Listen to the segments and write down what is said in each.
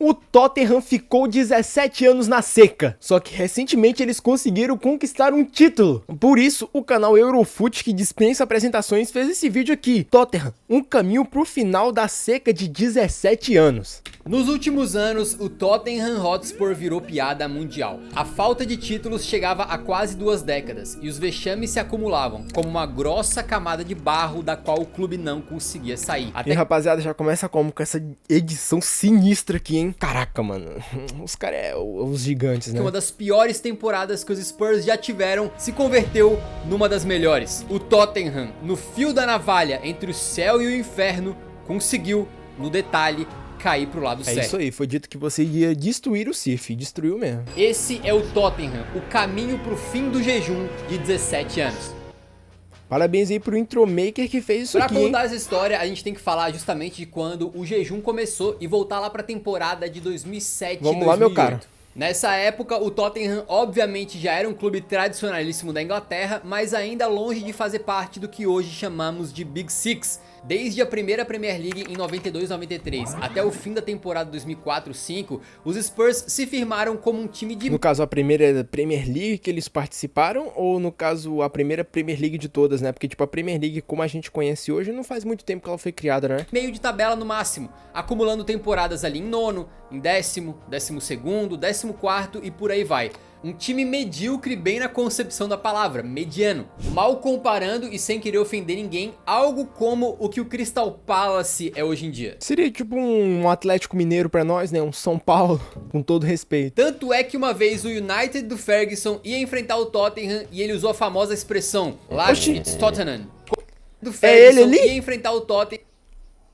O Tottenham ficou 17 anos na seca, só que recentemente eles conseguiram conquistar um título. Por isso, o canal Eurofoot, que dispensa apresentações, fez esse vídeo aqui. Tottenham, um caminho pro final da seca de 17 anos. Nos últimos anos, o Tottenham Hotspur virou piada mundial. A falta de títulos chegava a quase 2 décadas e os vexames se acumulavam, como uma grossa camada de barro da qual o clube não conseguia sair. E rapaziada, já começa como com essa edição sinistra aqui, hein? Caraca, mano, os caras os gigantes, né? Uma das piores temporadas que os Spurs já tiveram se converteu numa das melhores. O Tottenham, no fio da navalha entre o céu e o inferno, conseguiu, no detalhe, cair pro lado certo. É isso aí, foi dito que você ia destruir o Sif, destruiu mesmo. Esse é o Tottenham, o caminho pro fim do jejum de 17 anos. Parabéns aí pro Intromaker que fez isso aqui, Pra contar essa história, a gente tem que falar justamente de quando o jejum começou e voltar lá pra temporada de 2007 e 2008. Vamos lá, meu caro. Nessa época, o Tottenham obviamente já era um clube tradicionalíssimo da Inglaterra, mas ainda longe de fazer parte do que hoje chamamos de Big Six. Desde a primeira Premier League em 92-93 até o fim da temporada 2004-05, os Spurs se firmaram como um time de... No caso, a primeira Premier League que eles participaram, ou no caso, a primeira Premier League de todas, né? Porque, tipo, a Premier League, como a gente conhece hoje, não faz muito tempo que ela foi criada, né? meio de tabela no máximo, acumulando temporadas ali em nono, em 10º, 12º, 14º e por aí vai. Um time medíocre bem na concepção da palavra, mediano. Mal comparando e sem querer ofender ninguém, algo como o que o Crystal Palace é hoje em dia. Seria tipo um Atlético Mineiro pra nós, né? Um São Paulo, com todo respeito. Tanto é que uma vez o United do Ferguson ia enfrentar o Tottenham e ele usou a famosa expressão Lads, it's Tottenham. Do Ferguson ele ali? ia enfrentar o Tottenham.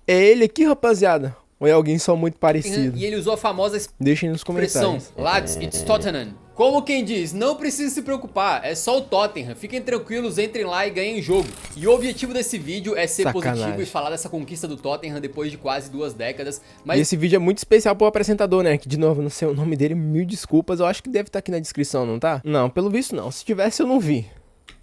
É ele aqui, rapaziada? Ou é alguém só muito parecido? E ele usou a famosa Deixem nos expressão comentários. Lads, it's Tottenham. Como quem diz, não precisa se preocupar, é só o Tottenham, fiquem tranquilos, entrem lá e ganhem o jogo. E o objetivo desse vídeo é ser positivo e falar dessa conquista do Tottenham depois de quase 2 décadas. Mas e esse vídeo é muito especial pro apresentador, né? Que de novo, não sei o nome dele, mil desculpas, eu acho que deve estar aqui na descrição, não tá? Não, pelo visto não, se tivesse eu não vi.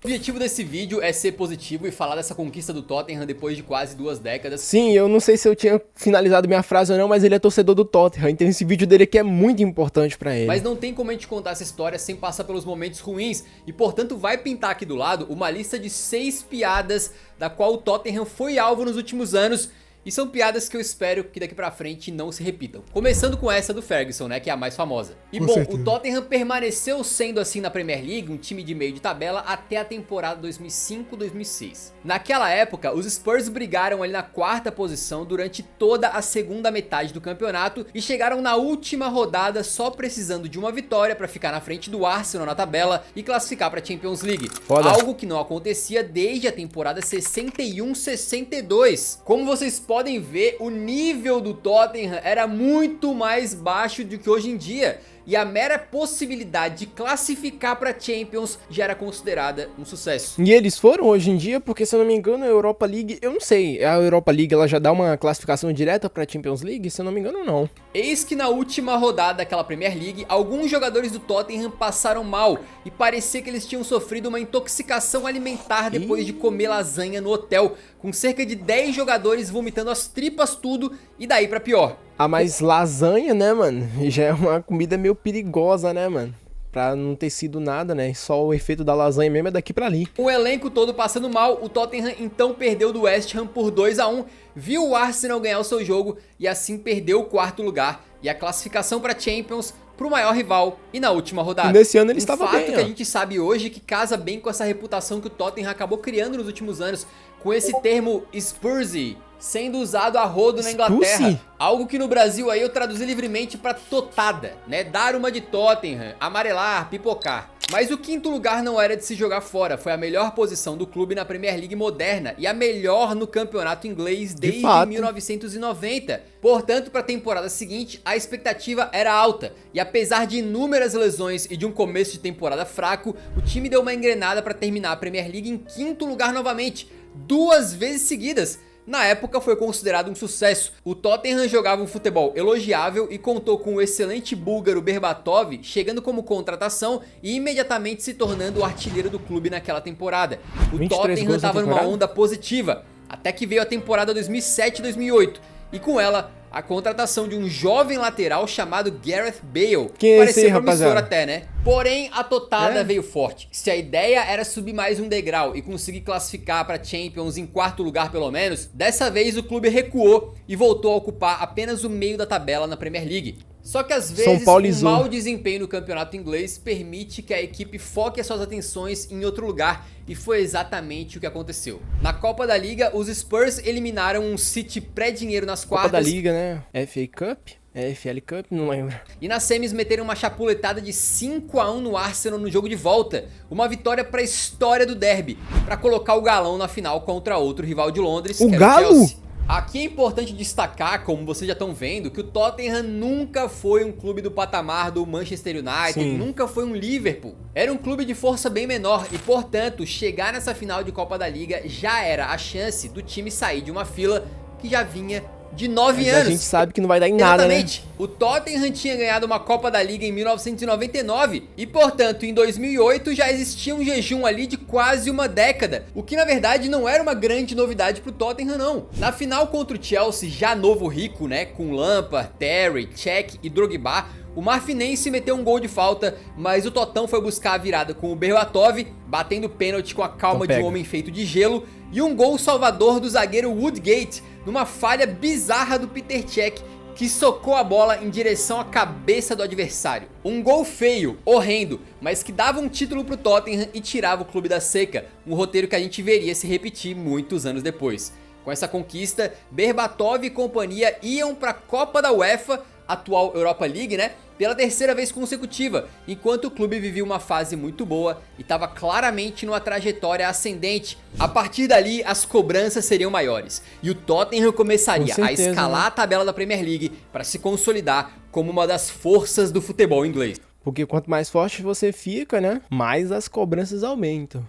o objetivo desse vídeo é ser positivo e falar dessa conquista do Tottenham depois de quase 2 décadas. Sim, eu não sei se eu tinha finalizado minha frase ou não, mas ele é torcedor do Tottenham, então esse vídeo dele aqui é muito importante pra ele. Mas não tem como a gente contar essa história sem passar pelos momentos ruins e, portanto, vai pintar aqui do lado uma lista de 6 piadas da qual o Tottenham foi alvo nos últimos anos. E são piadas que eu espero que daqui pra frente não se repitam. Começando com essa do Ferguson, né, que é a mais famosa. E bom, o Tottenham permaneceu sendo assim na Premier League, um time de meio de tabela, até a temporada 2005-2006. Naquela época, os Spurs brigaram ali na 4ª posição durante toda a segunda metade do campeonato e chegaram na última rodada só precisando de uma vitória pra ficar na frente do Arsenal na tabela e classificar pra Champions League. Foda. Algo que não acontecia desde a temporada 61-62. Como vocês podem ver, o nível do Tottenham era muito mais baixo do que hoje em dia. E a mera possibilidade de classificar para Champions já era considerada um sucesso. E eles foram hoje em dia, porque se eu não me engano a Europa League, eu não sei, a Europa League ela já dá uma classificação direta pra Champions League? Se eu não me engano não. Eis que na última rodada daquela Premier League, alguns jogadores do Tottenham passaram mal e parecia que eles tinham sofrido uma intoxicação alimentar depois de comer lasanha no hotel, com cerca de 10 jogadores vomitando as tripas tudo e daí pra pior. Ah, mas lasanha, né, mano? Já é uma comida meio perigosa, né, mano? Pra não ter sido nada, né? Só o efeito da lasanha mesmo é daqui pra ali. Com o elenco todo passando mal, o Tottenham então perdeu do West Ham por 2-1, viu o Arsenal ganhar o seu jogo e assim perdeu o 4º lugar e a classificação pra Champions pro maior rival e na última rodada. E nesse ano ele estava bem, fato que a gente sabe hoje que casa bem com essa reputação que o Tottenham acabou criando nos últimos anos, com esse termo Spursy sendo usado a rodo na Inglaterra. Algo que no Brasil aí eu traduzi livremente pra totada, né? Dar uma de Tottenham, amarelar, pipocar. Mas o 5º lugar não era de se jogar fora, foi a melhor posição do clube na Premier League moderna e a melhor no campeonato inglês desde 1990. Portanto, para a temporada seguinte, a expectativa era alta e apesar de inúmeras lesões e de um começo de temporada fraco, o time deu uma engrenada para terminar a Premier League em 5º lugar novamente, 2 vezes seguidas. Na época foi considerado um sucesso. O Tottenham jogava um futebol elogiável e contou com o excelente búlgaro Berbatov chegando como contratação e imediatamente se tornando o artilheiro do clube naquela temporada. O Tottenham estava numa onda positiva, até que veio a temporada 2007-2008 e com ela a contratação de um jovem lateral chamado Gareth Bale. Quem é esse aí, promissor rapaziada? até, né? Porém, a totada veio forte. Se a ideia era subir mais um degrau e conseguir classificar para Champions em quarto lugar pelo menos, dessa vez o clube recuou e voltou a ocupar apenas o meio da tabela na Premier League. Só que às vezes um mau desempenho no campeonato inglês permite que a equipe foque as suas atenções em outro lugar, e foi exatamente o que aconteceu. Na Copa da Liga, os Spurs eliminaram um City pré-dinheiro nas quartas. Copa da Liga, né? FA Cup? FL Cup? Não lembro. E nas semis meteram uma chapuletada de 5-1 no Arsenal no jogo de volta. Uma vitória pra história do derby, pra colocar o galão na final contra outro rival de Londres, o que era Galo? o Chelsea. Aqui é importante destacar, como vocês já estão vendo, que o Tottenham nunca foi um clube do patamar do Manchester United, Sim. nunca foi um Liverpool. Era um clube de força bem menor e, portanto, chegar nessa final de Copa da Liga já era a chance do time sair de uma fila que já vinha de 9 Mas anos. a gente sabe que não vai dar em nada, Exatamente. O Tottenham tinha ganhado uma Copa da Liga em 1999 e, portanto, em 2008 já existia um jejum ali de quase uma década, o que na verdade não era uma grande novidade pro Tottenham não. Na final contra o Chelsea, já novo rico, né, com Lampard, Terry, Cech e Drogba, o Marfinense meteu um gol de falta, mas o Totão foi buscar a virada com o Berbatov, batendo pênalti com a calma de um homem feito de gelo, e um gol salvador do zagueiro Woodgate, numa falha bizarra do Peter Cech, que socou a bola em direção à cabeça do adversário. Um gol feio, horrendo, mas que dava um título pro Tottenham e tirava o clube da seca, um roteiro que a gente veria se repetir muitos anos depois. Com essa conquista, Berbatov e companhia iam para a Copa da UEFA, atual Europa League, né? Pela terceira vez consecutiva, enquanto o clube vivia uma fase muito boa e estava claramente numa trajetória ascendente. A partir dali, as cobranças seriam maiores e o Tottenham começaria a escalar a tabela da Premier League para se consolidar como uma das forças do futebol inglês. Porque quanto mais forte você fica, né, mais as cobranças aumentam.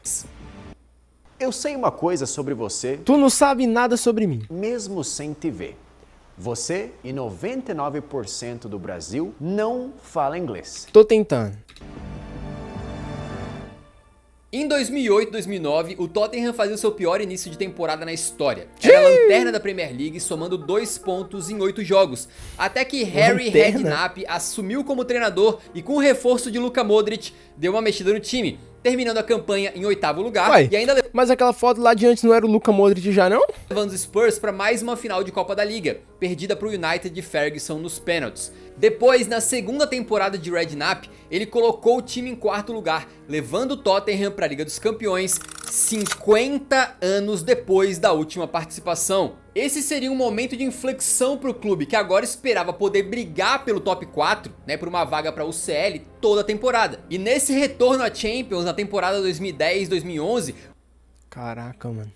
Eu sei uma coisa sobre você. Tu não sabe nada sobre mim. Mesmo sem te ver. Você e 99% do Brasil não fala inglês. Tô tentando. Em 2008 e 2009, o Tottenham fazia o seu pior início de temporada na história. Era a lanterna da Premier League, somando 2 pontos em 8 jogos. Até que Harry Redknapp assumiu como treinador e, com o reforço de Luka Modric, deu uma mexida no time, terminando a campanha em 8º lugar. Uai, e ainda mas aquela foto lá de antes não era o Luka Modric já não? levando os Spurs para mais uma final de Copa da Liga, perdida para o United de Ferguson nos pênaltis. Depois, na segunda temporada de Redknapp, ele colocou o time em 4º lugar, levando o Tottenham para a Liga dos Campeões 50 anos depois da última participação. Esse seria um momento de inflexão para o clube, que agora esperava poder brigar pelo top 4, né, por uma vaga para o UCL toda a temporada. E nesse retorno à Champions na temporada 2010-2011, caraca, mano,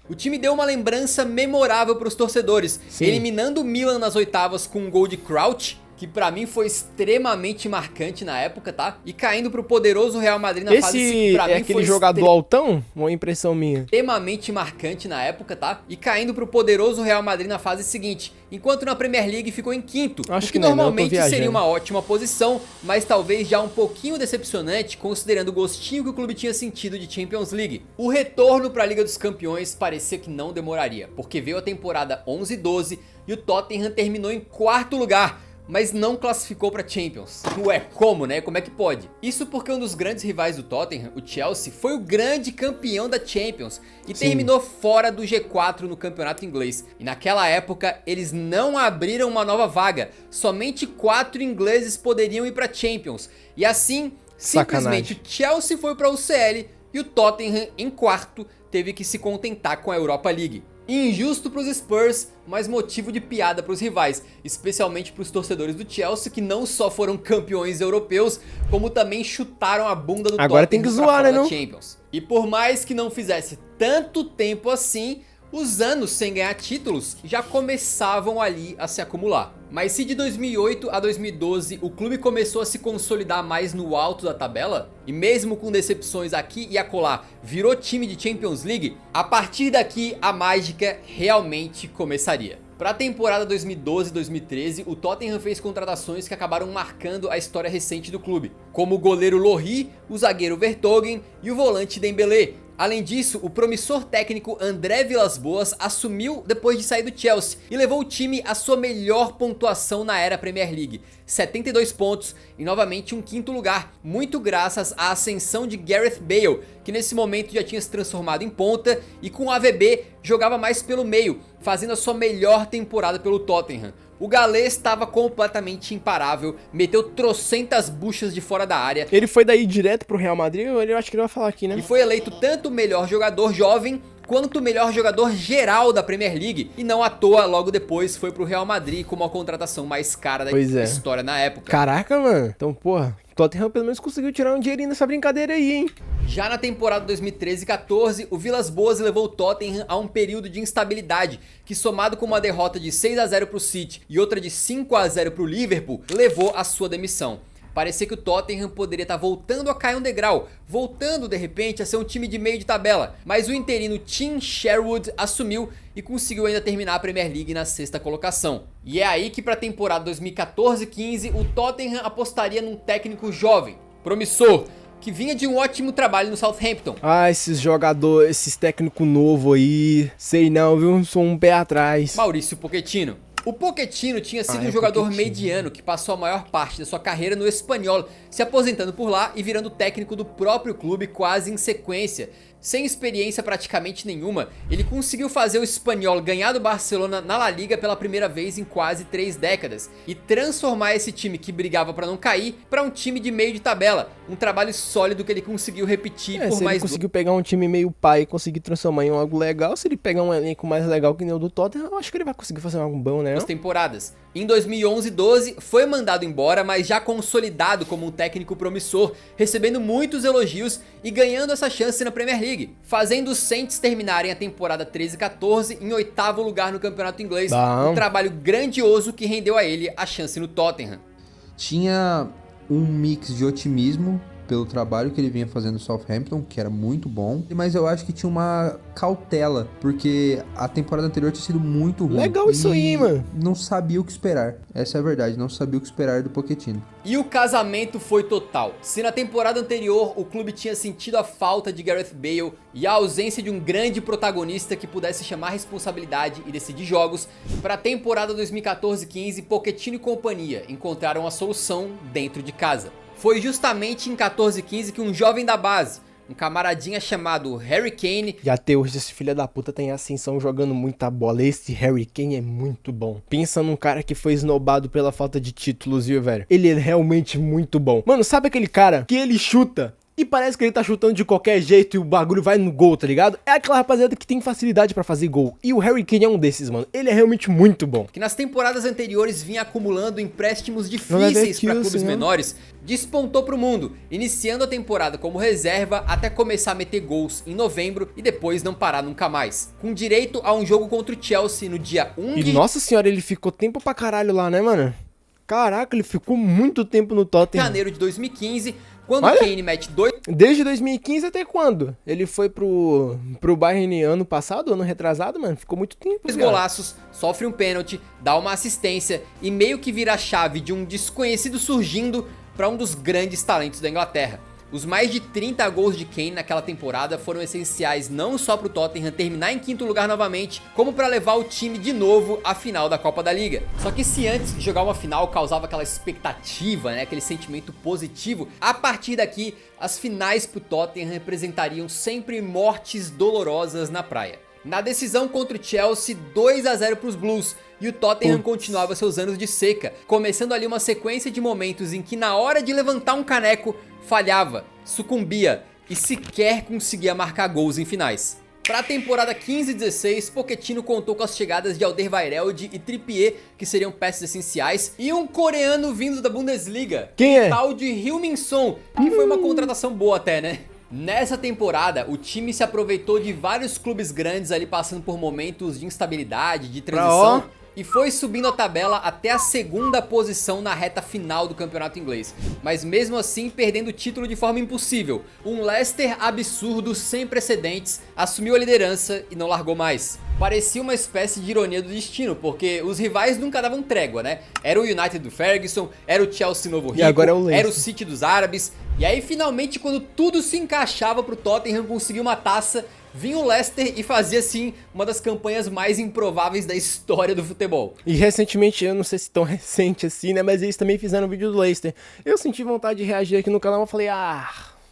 o time deu uma lembrança memorável para os torcedores, eliminando o Milan nas oitavas com um gol de Crouch, que pra mim foi extremamente marcante na época, tá? E caindo pro poderoso Real Madrid na fase... Esse é aquele jogador altão? Ou é impressão minha? Extremamente marcante na época, tá? E caindo pro poderoso Real Madrid na fase seguinte, enquanto na Premier League ficou em 5º, Acho o que que não, normalmente eu tô seria viajando. uma ótima posição, mas talvez já um pouquinho decepcionante, considerando o gostinho que o clube tinha sentido de Champions League. O retorno pra Liga dos Campeões parecia que não demoraria, porque veio a temporada 11-12 e o Tottenham terminou em 4º lugar, mas não classificou para Champions. Ué, como, né? Como é que pode? Isso porque um dos grandes rivais do Tottenham, o Chelsea, foi o grande campeão da Champions e terminou fora do G4 no campeonato inglês. E naquela época, eles não abriram uma nova vaga. Somente 4 ingleses poderiam ir para Champions. E assim, simplesmente o Chelsea foi para o UCL e o Tottenham, em 4º, teve que se contentar com a Europa League. Injusto para os Spurs, mas motivo de piada para os rivais, especialmente para os torcedores do Chelsea, que não só foram campeões europeus, como também chutaram a bunda do Agora Tottenham tem que pra zoar, fora né, da não? Champions. E por mais que não fizesse tanto tempo assim, os anos sem ganhar títulos já começavam ali a se acumular. Mas se de 2008 a 2012 o clube começou a se consolidar mais no alto da tabela, e mesmo com decepções aqui e acolá, virou time de Champions League, a partir daqui a mágica realmente começaria. Para a temporada 2012-2013, o Tottenham fez contratações que acabaram marcando a história recente do clube, como o goleiro Lohri, o zagueiro Vertonghen e o volante Dembélé, Além disso, o promissor técnico André Vilas-Boas assumiu depois de sair do Chelsea e levou o time à sua melhor pontuação na era Premier League, 72 pontos e novamente um quinto lugar, muito graças à ascensão de Gareth Bale, que nesse momento já tinha se transformado em ponta e com o AVB jogava mais pelo meio, fazendo a sua melhor temporada pelo Tottenham. O galês estava completamente imparável, meteu trocentas buchas de fora da área. Ele foi daí direto pro Real Madrid, eu acho que ele vai falar aqui, né? E foi eleito tanto o melhor jogador jovem quanto o melhor jogador geral da Premier League. E não à toa, logo depois foi pro Real Madrid como a contratação mais cara da história na época. Caraca, mano. Então, porra, o Tottenham pelo menos conseguiu tirar um dinheirinho nessa brincadeira aí, hein? Já na temporada 2013-14, o Vilas-Boas levou o Tottenham a um período de instabilidade, que somado com uma derrota de 6-0 pro City e outra de 5-0 pro Liverpool, levou à sua demissão. Parecia que o Tottenham poderia estar voltando a cair um degrau, voltando de repente a ser um time de meio de tabela, mas o interino Tim Sherwood assumiu e conseguiu ainda terminar a Premier League na 6ª colocação. E é aí que para a temporada 2014-15 o Tottenham apostaria num técnico jovem, promissor, que vinha de um ótimo trabalho no Southampton. Ah, esses jogadores, esses técnicos novos aí, sei não, viu? Sou um pé atrás. Maurício Pochettino. O Pochettino tinha sido um jogador mediano que passou a maior parte da sua carreira no Espanyol, se aposentando por lá e virando técnico do próprio clube quase em sequência. Sem experiência praticamente nenhuma, ele conseguiu fazer o Espanyol ganhar do Barcelona na La Liga pela primeira vez em quase 3 décadas e transformar esse time que brigava para não cair para um time de meio de tabela, um trabalho sólido que ele conseguiu repetir por se mais... ele conseguiu pegar um time meio pai e conseguir transformar em algo legal, se ele pegar um elenco mais legal que nem o do Tottenham, eu acho que ele vai conseguir fazer algo bom, né? Temporadas. Em 2011-12 foi mandado embora, mas já consolidado como um técnico promissor, recebendo muitos elogios e ganhando essa chance na Premier League, fazendo os Saints terminarem a temporada 13-14 em 8º lugar no campeonato inglês, um trabalho grandioso que rendeu a ele a chance no Tottenham. Tinha um mix de otimismo pelo trabalho que ele vinha fazendo no Southampton, que era muito bom, mas eu acho que tinha uma cautela, porque a temporada anterior tinha sido muito ruim. Legal isso aí, mano. Não sabia o que esperar. Essa é a verdade, não sabia o que esperar do Pochettino. E o casamento foi total. Se na temporada anterior o clube tinha sentido a falta de Gareth Bale e a ausência de um grande protagonista que pudesse chamar responsabilidade e decidir jogos, para a temporada 2014-15, Pochettino e companhia encontraram a solução dentro de casa. Foi justamente em 14-15 que um jovem da base, um camaradinha chamado Harry Kane... E até hoje esse filho da puta tem ascensão jogando muita bola. Esse Harry Kane é muito bom. Pensa num cara que foi esnobado pela falta de títulos, viu, velho? Ele é realmente muito bom. Mano, sabe aquele cara que ele chuta e parece que ele tá chutando de qualquer jeito e o bagulho vai no gol, tá ligado? É aquela rapaziada que tem facilidade pra fazer gol. E o Harry Kane é um desses, mano. Ele é realmente muito bom. Que nas temporadas anteriores vinha acumulando empréstimos difíceis pra clubes menores, despontou pro mundo, iniciando a temporada como reserva até começar a meter gols em novembro e depois não parar nunca mais. Com direito a um jogo contra o Chelsea no dia 1 de... E nossa senhora, ele ficou tempo pra caralho lá, né, mano? Caraca, ele ficou muito tempo no Tottenham. Janeiro de 2015... Quando o Kane mete 2... Desde 2015 até quando? Ele foi pro Bayern ano passado, ano retrasado, mano? Ficou muito tempo, 2 golaços, sofre um pênalti, dá uma assistência e meio que vira a chave de um desconhecido surgindo para um dos grandes talentos da Inglaterra. Os mais de 30 gols de Kane naquela temporada foram essenciais não só para o Tottenham terminar em 5º lugar novamente, como para levar o time de novo à final da Copa da Liga. Só que se antes jogar uma final causava aquela expectativa, né, aquele sentimento positivo, a partir daqui as finais para o Tottenham representariam sempre mortes dolorosas na praia. Na decisão contra o Chelsea, 2-0 para os Blues, e o Tottenham continuava seus anos de seca, começando ali uma sequência de momentos em que na hora de levantar um caneco, falhava, sucumbia e sequer conseguia marcar gols em finais. Para a temporada 15-16, Pochettino contou com as chegadas de Alderweireld e Trippier, que seriam peças essenciais, e um coreano vindo da Bundesliga, quem é? Tal de Heung-min Son, que foi uma contratação boa até, né? Nessa temporada, o time se aproveitou de vários clubes grandes ali passando por momentos de instabilidade, de transição, e foi subindo a tabela até a segunda posição na reta final do campeonato inglês, mas mesmo assim perdendo o título de forma impossível. Um Leicester absurdo, sem precedentes, assumiu a liderança e não largou mais. Parecia uma espécie de ironia do destino, porque os rivais nunca davam trégua, né? Era o United do Ferguson, era o Chelsea novo rico, e agora é o era o City dos árabes. E aí finalmente, quando tudo se encaixava pro Tottenham conseguir uma taça, vinha o Leicester e fazia assim uma das campanhas mais improváveis da história do futebol. E recentemente, eu não sei se tão recente assim, né, mas eles também fizeram um vídeo do Leicester. Eu senti vontade de reagir aqui no canal, eu falei,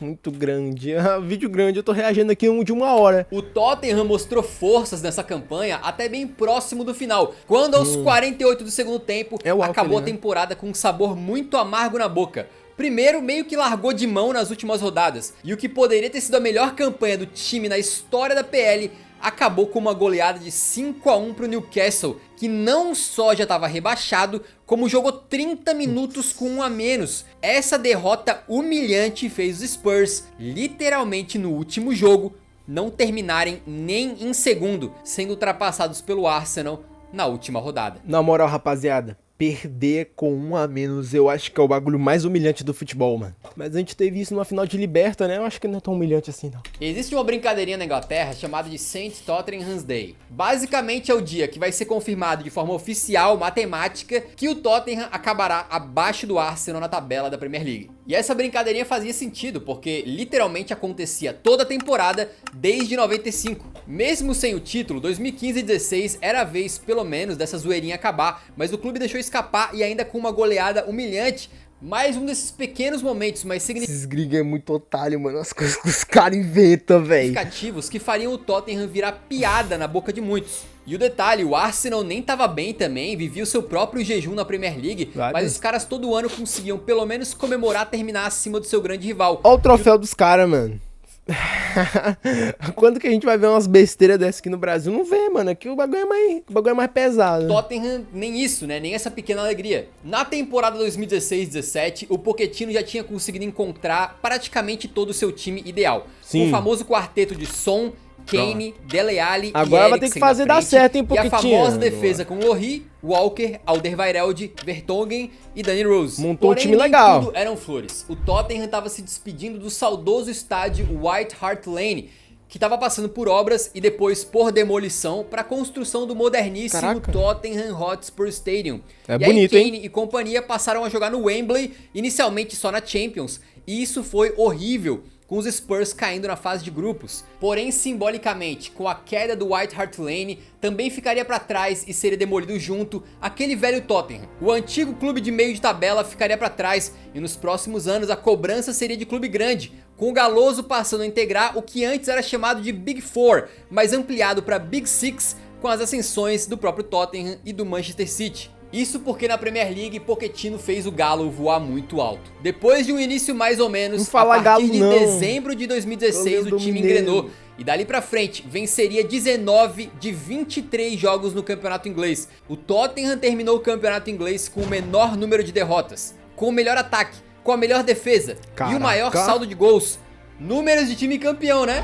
muito grande, vídeo grande, eu tô reagindo aqui de 1 hora. O Tottenham mostrou forças nessa campanha até bem próximo do final, quando aos 48 do segundo tempo, acabou a temporada com um sabor muito amargo na boca. Primeiro, meio que largou de mão nas últimas rodadas, e o que poderia ter sido a melhor campanha do time na história da PL, acabou com uma goleada de 5-1 pro Newcastle, que não só já estava rebaixado, como jogou 30 minutos com 1 a menos. Essa derrota humilhante fez os Spurs, literalmente no último jogo, não terminarem nem em segundo, sendo ultrapassados pelo Arsenal na última rodada. Na moral, rapaziada, perder com 1 a menos, eu acho que é o bagulho mais humilhante do futebol, mano. Mas a gente teve isso numa final de Liberta, né? Eu acho que não é tão humilhante assim, não. Existe uma brincadeirinha na Inglaterra chamada de St. Tottenham's Day. Basicamente é o dia que vai ser confirmado de forma oficial, matemática, que o Tottenham acabará abaixo do Arsenal na tabela da Premier League. E essa brincadeirinha fazia sentido, porque literalmente acontecia toda a temporada desde 95. Mesmo sem o título, 2015 e 16 era a vez, pelo menos, dessa zoeirinha acabar, mas o clube deixou escapar e ainda com uma goleada humilhante. Mais um desses pequenos momentos, mas Esses gringos é muito otário, mano. As coisas que os caras inventam, velho. significativos que fariam o Tottenham virar piada na boca de muitos. E o detalhe, o Arsenal nem tava bem também, vivia o seu próprio jejum na Premier League, mas os caras todo ano conseguiam pelo menos comemorar terminar acima do seu grande rival. Olha o troféu dos caras, mano. Quando que a gente vai ver umas besteiras dessas aqui no Brasil? Não vê, mano. Aqui o bagulho é mais pesado. Tottenham, nem isso, né? Nem essa pequena alegria. Na temporada 2016-17, o Pochettino já tinha conseguido encontrar praticamente todo o seu time ideal. Sim. O famoso quarteto de Son, Kane, Dele Alli agora e vai ter que fazer dar certo, hein, Pochettino. E a Pochettino. famosa defesa com Lohri, Walker, Alderweireld, Vertonghen e Danny Rose. Montou um time legal. Tudo eram flores. O Tottenham estava se despedindo do saudoso estádio White Hart Lane, que estava passando por obras e depois por demolição para a construção do moderníssimo Tottenham Hotspur Stadium. É e bonito, aí Kane hein? e companhia passaram a jogar no Wembley, inicialmente só na Champions, e isso foi horrível, com os Spurs caindo na fase de grupos. Porém, simbolicamente, com a queda do White Hart Lane, também ficaria para trás e seria demolido junto aquele velho Tottenham. O antigo clube de meio de tabela ficaria para trás e nos próximos anos a cobrança seria de clube grande, com o Galoso passando a integrar o que antes era chamado de Big Four, mas ampliado para Big Six com as ascensões do próprio Tottenham e do Manchester City. Isso porque na Premier League, Pochettino fez o Galo voar muito alto. Depois de um início mais ou menos, a partir de dezembro de 2016 o time engrenou. E dali pra frente, venceria 19 de 23 jogos no campeonato inglês. O Tottenham terminou o campeonato inglês com o menor número de derrotas, com o melhor ataque, com a melhor defesa e o maior saldo de gols. Números de time campeão, né?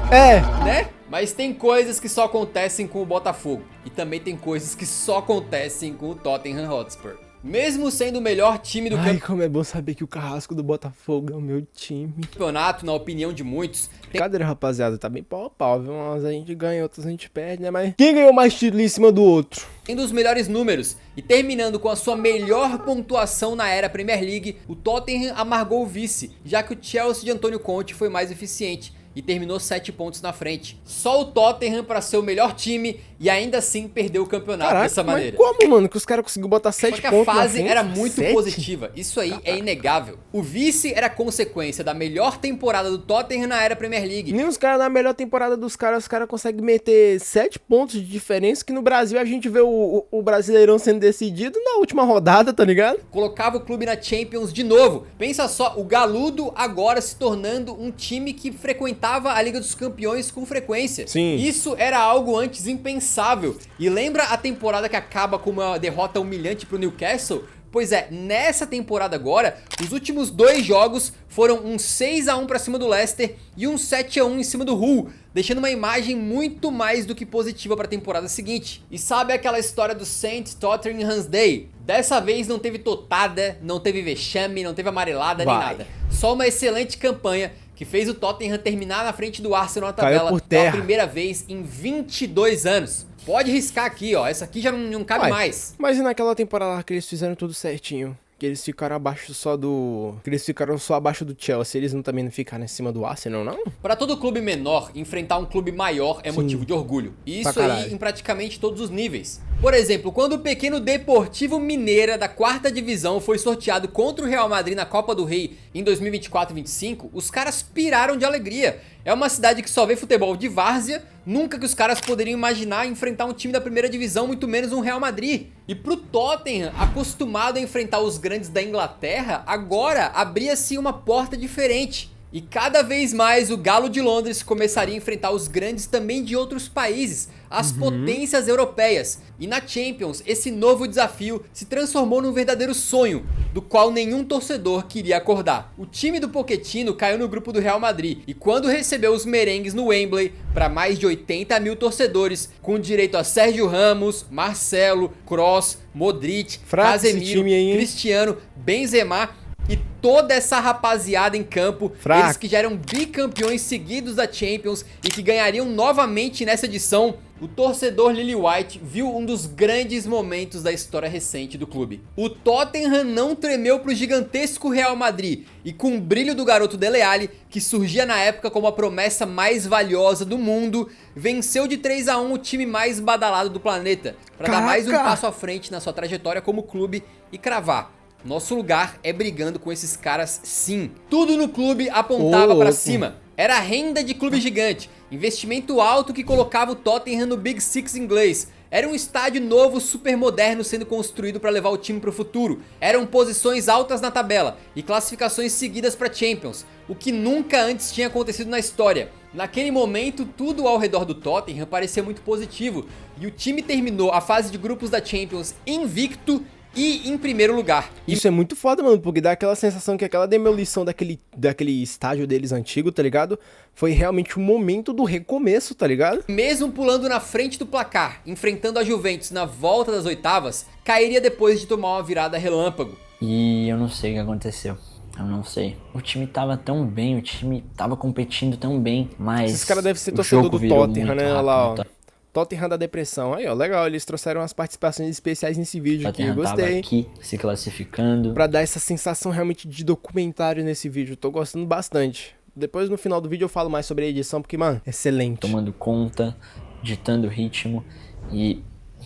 Né? Mas tem coisas que só acontecem com o Botafogo. E também tem coisas que só acontecem com o Tottenham Hotspur. Mesmo sendo o melhor time do Ai, como é bom saber que o carrasco do Botafogo é o meu time. campeonato, na opinião de muitos... Brincadeira, rapaziada, tá bem pau a pau, viu? Umas a gente ganha, outras a gente perde, né? Mas quem ganhou mais título em cima do outro? Tendo os melhores números e terminando com a sua melhor pontuação na era Premier League, o Tottenham amargou o vice, já que o Chelsea de Antônio Conte foi mais eficiente e terminou 7 pontos na frente. Só o Tottenham para ser o melhor time e ainda assim perdeu o campeonato dessa maneira. Mas como, mano, que os caras conseguiram botar 7 pontos Porque a fase frente? era muito 7? positiva, isso aí é inegável. O vice era consequência da melhor temporada do Tottenham na era Premier League. Nem os caras na melhor temporada dos caras, os caras conseguem meter 7 pontos de diferença, que no Brasil a gente vê o Brasileirão sendo decidido na última rodada, tá ligado? Colocava o clube na Champions de novo. Pensa só, o Galudo agora se tornando um time que frequentava a Liga dos Campeões com frequência. Sim. Isso era algo antes impensável. E lembra a temporada que acaba com uma derrota humilhante pro Newcastle? Pois é, nessa temporada agora, os últimos 2 jogos foram um 6-1 pra cima do Leicester e um 7-1 em cima do Hull, deixando uma imagem muito mais do que positiva para a temporada seguinte. E sabe aquela história do St. Tottenham's Day? Dessa vez não teve totada, não teve vexame, não teve amarelada nem nada. Só uma excelente campanha que fez o Tottenham terminar na frente do Arsenal na tabela pela primeira vez em 22 anos. Pode riscar aqui, ó, essa aqui já não cabe mais. Mas e naquela temporada lá que eles fizeram tudo certinho? Que eles ficaram abaixo só do... Que eles ficaram só abaixo do Chelsea. Eles também não ficaram em cima do Arsenal, não? Pra todo clube menor, enfrentar um clube maior é motivo de orgulho. E isso aí em praticamente todos os níveis. Por exemplo, quando o pequeno Deportivo Mineira da 4ª divisão foi sorteado contra o Real Madrid na Copa do Rei em 2024-25, os caras piraram de alegria. É uma cidade que só vê futebol de várzea, nunca que os caras poderiam imaginar enfrentar um time da 1ª divisão, muito menos um Real Madrid. E pro Tottenham, acostumado a enfrentar os grandes da Inglaterra, agora abria-se uma porta diferente. E cada vez mais o Galo de Londres começaria a enfrentar os grandes também de outros países, as potências europeias. E na Champions, esse novo desafio se transformou num verdadeiro sonho, do qual nenhum torcedor queria acordar. O time do Pochettino caiu no grupo do Real Madrid, e quando recebeu os merengues no Wembley, para mais de 80 mil torcedores, com direito a Sérgio Ramos, Marcelo, Kroos, Modric, Casemiro, Cristiano, Benzema e toda essa rapaziada em campo, eles que já eram bicampeões seguidos da Champions e que ganhariam novamente nessa edição, o torcedor Lily White viu um dos grandes momentos da história recente do clube. O Tottenham não tremeu pro gigantesco Real Madrid e com o brilho do garoto Dele Alli, que surgia na época como a promessa mais valiosa do mundo, venceu de 3-1 o time mais badalado do planeta, para dar mais um passo à frente na sua trajetória como clube e cravar: nosso lugar é brigando com esses caras, sim. Tudo no clube apontava pra cima. Era renda de clube gigante, investimento alto que colocava o Tottenham no Big Six inglês. Era um estádio novo, super moderno sendo construído para levar o time pro futuro. Eram posições altas na tabela e classificações seguidas pra Champions, o que nunca antes tinha acontecido na história. Naquele momento, tudo ao redor do Tottenham parecia muito positivo e o time terminou a fase de grupos da Champions invicto e em primeiro lugar. Isso é muito foda, mano, porque dá aquela sensação que aquela demolição daquele estádio deles antigo, tá ligado? Foi realmente o momento do recomeço, tá ligado? Mesmo pulando na frente do placar, enfrentando a Juventus na volta das oitavas, cairia depois de tomar uma virada relâmpago. E eu não sei o que aconteceu. Eu não sei. O time tava tão bem, o time tava competindo tão bem, mas... Esses caras devem ser torcedor do Tottenham, né? Olha lá, ó. Tottenham da depressão. Aí, ó, legal, eles trouxeram umas participações especiais nesse vídeo aqui, eu gostei. Tava aqui, se classificando. Pra dar essa sensação realmente de documentário nesse vídeo, tô gostando bastante. Depois, no final do vídeo, eu falo mais sobre a edição, porque, mano, excelente. Tomando conta, ditando o ritmo e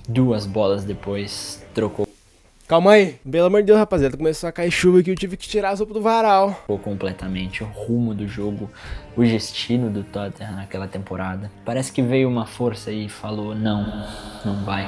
2 bolas depois, trocou. Calma aí, pelo amor de Deus, rapaziada, começou a cair chuva aqui, eu tive que tirar as roupas do varal. Trocou completamente o rumo do jogo, o destino do Tottenham naquela temporada. Parece que veio uma força e falou, não vai.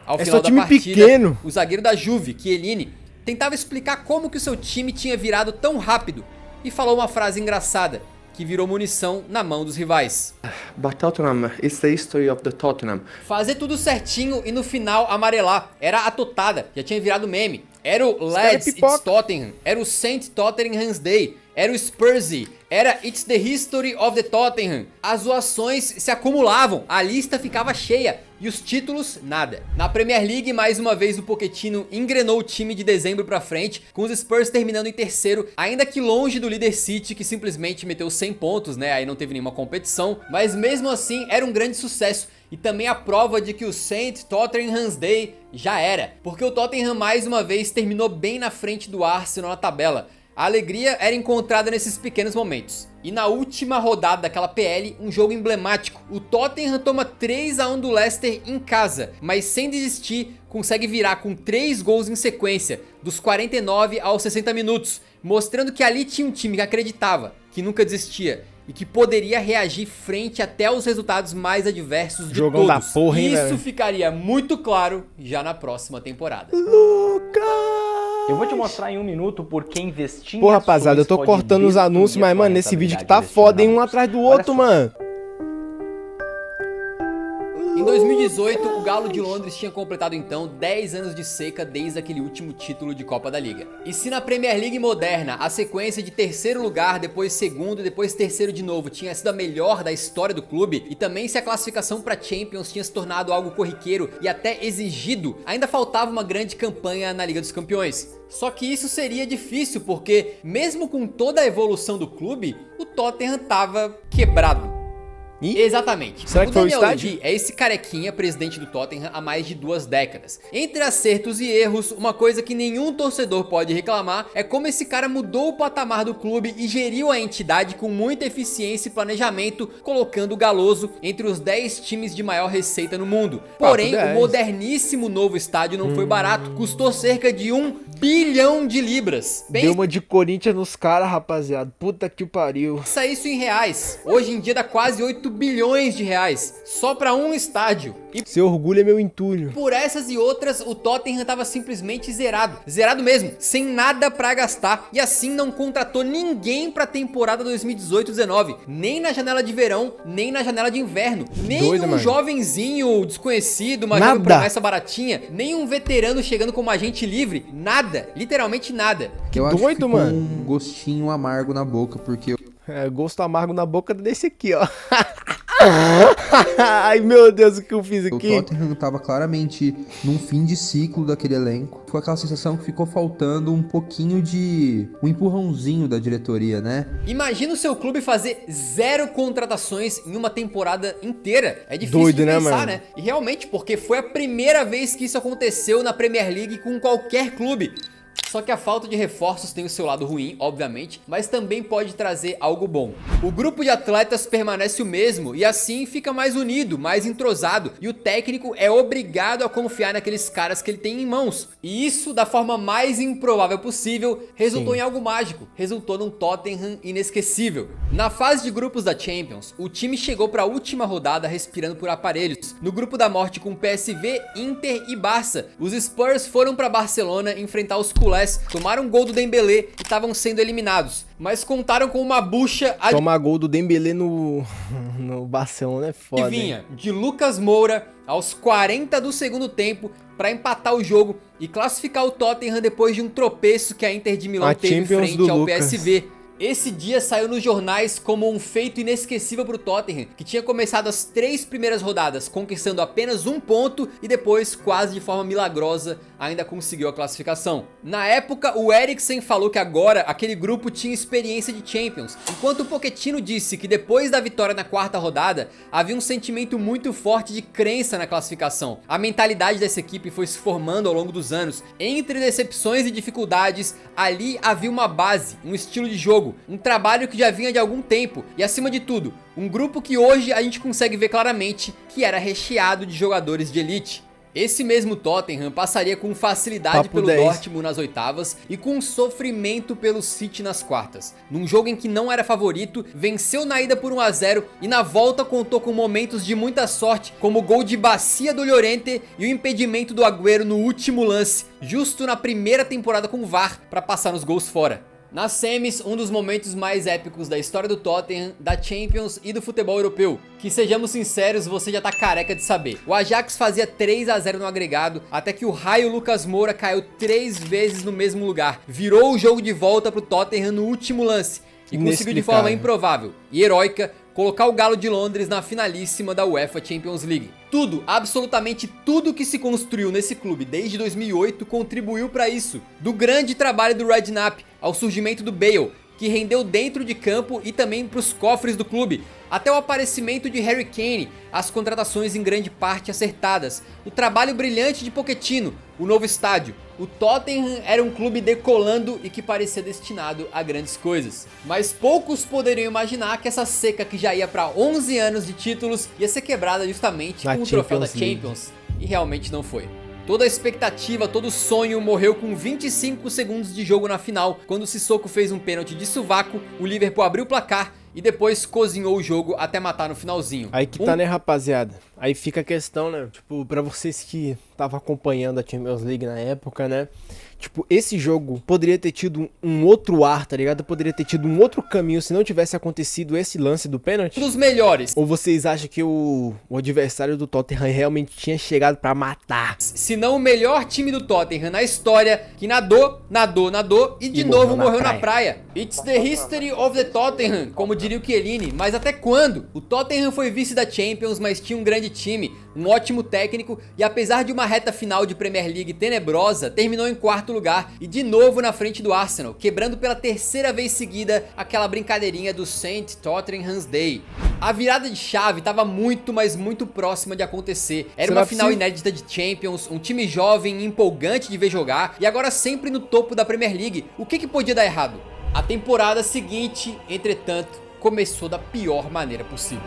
Ao final da partida, o zagueiro da Juve, Chiellini, tentava explicar como que o seu time tinha virado tão rápido e falou uma frase engraçada, que virou munição na mão dos rivais. But Tottenham is the history of the Tottenham. Fazer tudo certinho e no final amarelar. Era a totada, já tinha virado meme. Era o Lads It's Tottenham, era o St. Tottenham's Day, era o Spursy, era It's the History of the Tottenham. As zoações se acumulavam, a lista ficava cheia e os títulos, nada. Na Premier League, mais uma vez o Pochettino engrenou o time de dezembro pra frente, com os Spurs terminando em terceiro, ainda que longe do líder City, que simplesmente meteu 100 pontos, né, aí não teve nenhuma competição, mas mesmo assim era um grande sucesso. E também a prova de que o St. Tottenham's Day já era, porque o Tottenham mais uma vez terminou bem na frente do Arsenal na tabela. A alegria era encontrada nesses pequenos momentos. E na última rodada daquela PL, um jogo emblemático. O Tottenham toma 3-1 do Leicester em casa, mas sem desistir, consegue virar com 3 gols em sequência, dos 49 aos 60 minutos, mostrando que ali tinha um time que acreditava, que nunca desistia e que poderia reagir frente até os resultados mais adversos de Jogão todos. Da porra, hein, Isso velho? ficaria muito claro já na próxima temporada. Eu vou te mostrar em 1 minuto porque investir em Pô, rapaziada, eu tô cortando os anúncios, mas, mano, nesse vídeo que tá foda, hein? Um atrás do outro, mano. Em 2018, o Galo de Londres tinha completado então 10 anos de seca desde aquele último título de Copa da Liga. E se na Premier League moderna a sequência de terceiro lugar, depois segundo e depois terceiro de novo tinha sido a melhor da história do clube, e também se a classificação para Champions tinha se tornado algo corriqueiro e até exigido, ainda faltava uma grande campanha na Liga dos Campeões. Só que isso seria difícil porque, mesmo com toda a evolução do clube, o Tottenham tava quebrado. Exatamente. Será que foi o estádio? Levy é esse carequinha presidente do Tottenham há mais de 2 décadas. Entre acertos e erros, uma coisa que nenhum torcedor pode reclamar é como esse cara mudou o patamar do clube e geriu a entidade com muita eficiência e planejamento, colocando o Galoso entre os 10 times de maior receita no mundo. Porém, o moderníssimo novo estádio não foi barato, custou cerca de 1 bilhão de libras. Deu uma de Corinthians nos caras, rapaziada. Puta que pariu. Pensa isso em reais. Hoje em dia dá quase 8 bilhões de reais. Só pra um estádio. E seu orgulho é meu entulho. por essas e outras, o Tottenham tava simplesmente zerado. Zerado mesmo, sem nada pra gastar. E assim não contratou ninguém pra temporada 2018-19. Nem na janela de verão, nem na janela de inverno. Nem um jovenzinho desconhecido, uma jovem promessa baratinha. Nem um veterano chegando como agente livre. Nada, literalmente nada. Que eu acho doido, que ficou mano. um gostinho amargo na boca, porque É, gosto amargo na boca desse aqui, ó. Ai, meu Deus, o que eu fiz o aqui? Tottenham tava claramente num fim de ciclo daquele elenco. Foi aquela sensação que ficou faltando um pouquinho de um empurrãozinho da diretoria, né? Imagina o seu clube fazer 0 contratações em uma temporada inteira. É difícil Doido, de né, pensar, mano? né? E realmente, porque foi a primeira vez que isso aconteceu na Premier League com qualquer clube. Só que a falta de reforços tem o seu lado ruim, obviamente, mas também pode trazer algo bom. O grupo de atletas permanece o mesmo e assim fica mais unido, mais entrosado, e o técnico é obrigado a confiar naqueles caras que ele tem em mãos. E isso, da forma mais improvável possível, resultou em algo mágico, resultou num Tottenham inesquecível. Na fase de grupos da Champions, o time chegou para a última rodada respirando por aparelhos. No grupo da morte com PSV, Inter e Barça, os Spurs foram para Barcelona enfrentar os culés, tomaram um gol do Dembélé e estavam sendo eliminados, mas contaram com uma bucha Tomar gol do Dembélé no Barcelona é foda, que vinha de Lucas Moura aos 40 do segundo tempo para empatar o jogo e classificar o Tottenham depois de um tropeço que a Inter de Milão teve Champions frente do ao Lucas. PSV. Esse dia saiu nos jornais como um feito inesquecível para o Tottenham, que tinha começado as 3 primeiras rodadas conquistando apenas 1 ponto e depois, quase de forma milagrosa, ainda conseguiu a classificação. Na época, o Eriksen falou que agora aquele grupo tinha experiência de Champions, enquanto o Pochettino disse que depois da vitória na 4ª rodada, havia um sentimento muito forte de crença na classificação. A mentalidade dessa equipe foi se formando ao longo dos anos. Entre decepções e dificuldades, ali havia uma base, um estilo de jogo, um trabalho que já vinha de algum tempo e, acima de tudo, um grupo que hoje a gente consegue ver claramente que era recheado de jogadores de elite. Esse mesmo Tottenham passaria com facilidade pelo Dortmund nas oitavas e com sofrimento pelo City nas quartas. Num jogo em que não era favorito, venceu na ida por 1 a 0 e na volta contou com momentos de muita sorte, como o gol de bacia do Llorente e o impedimento do Agüero no último lance, justo na primeira temporada com o VAR, para passar nos gols fora. Nas semis, um dos momentos mais épicos da história do Tottenham, da Champions e do futebol europeu, que, sejamos sinceros, você já tá careca de saber. O Ajax fazia 3 a 0 no agregado, até que o raio Lucas Moura caiu 3 vezes no mesmo lugar, virou o jogo de volta pro Tottenham no último lance e conseguiu de forma improvável e heróica colocar o Galo de Londres na finalíssima da UEFA Champions League. Tudo, absolutamente tudo que se construiu nesse clube desde 2008 contribuiu para isso. Do grande trabalho do Redknapp ao surgimento do Bale, que rendeu dentro de campo e também para os cofres do clube, até o aparecimento de Harry Kane, as contratações em grande parte acertadas, o trabalho brilhante de Pochettino, o novo estádio. O Tottenham era um clube decolando e que parecia destinado a grandes coisas. Mas poucos poderiam imaginar que essa seca, que já ia para 11 anos de títulos, ia ser quebrada justamente com o troféu da Champions. E realmente não foi. Toda a expectativa, todo o sonho morreu com 25 segundos de jogo na final, quando o Sissoko fez um pênalti de sovaco, o Liverpool abriu o placar e depois cozinhou o jogo até matar no finalzinho. Aí que tá, né, rapaziada? Aí fica a questão, né? Tipo, pra vocês que estavam acompanhando a Champions League na época, né? Tipo, esse jogo poderia ter tido um outro ar, tá ligado? Poderia ter tido um outro caminho se não tivesse acontecido esse lance do pênalti. Um dos melhores. Ou vocês acham que o adversário do Tottenham realmente tinha chegado pra matar? Se não o melhor time do Tottenham na história, que nadou e de novo morreu na praia. It's the history of the Tottenham, como diria o Chiellini. Mas até quando? O Tottenham foi vice da Champions, mas tinha um grande time, um ótimo técnico, e apesar de uma reta final de Premier League tenebrosa, terminou em 4º lugar e de novo na frente do Arsenal, quebrando pela 3ª vez seguida aquela brincadeirinha do St. Tottenham's Day. A virada de chave estava muito, mas muito próxima de acontecer. Era uma final inédita de Champions, um time jovem e empolgante de ver jogar, e agora sempre no topo da Premier League. O que podia dar errado? A temporada seguinte, entretanto, começou da pior maneira possível.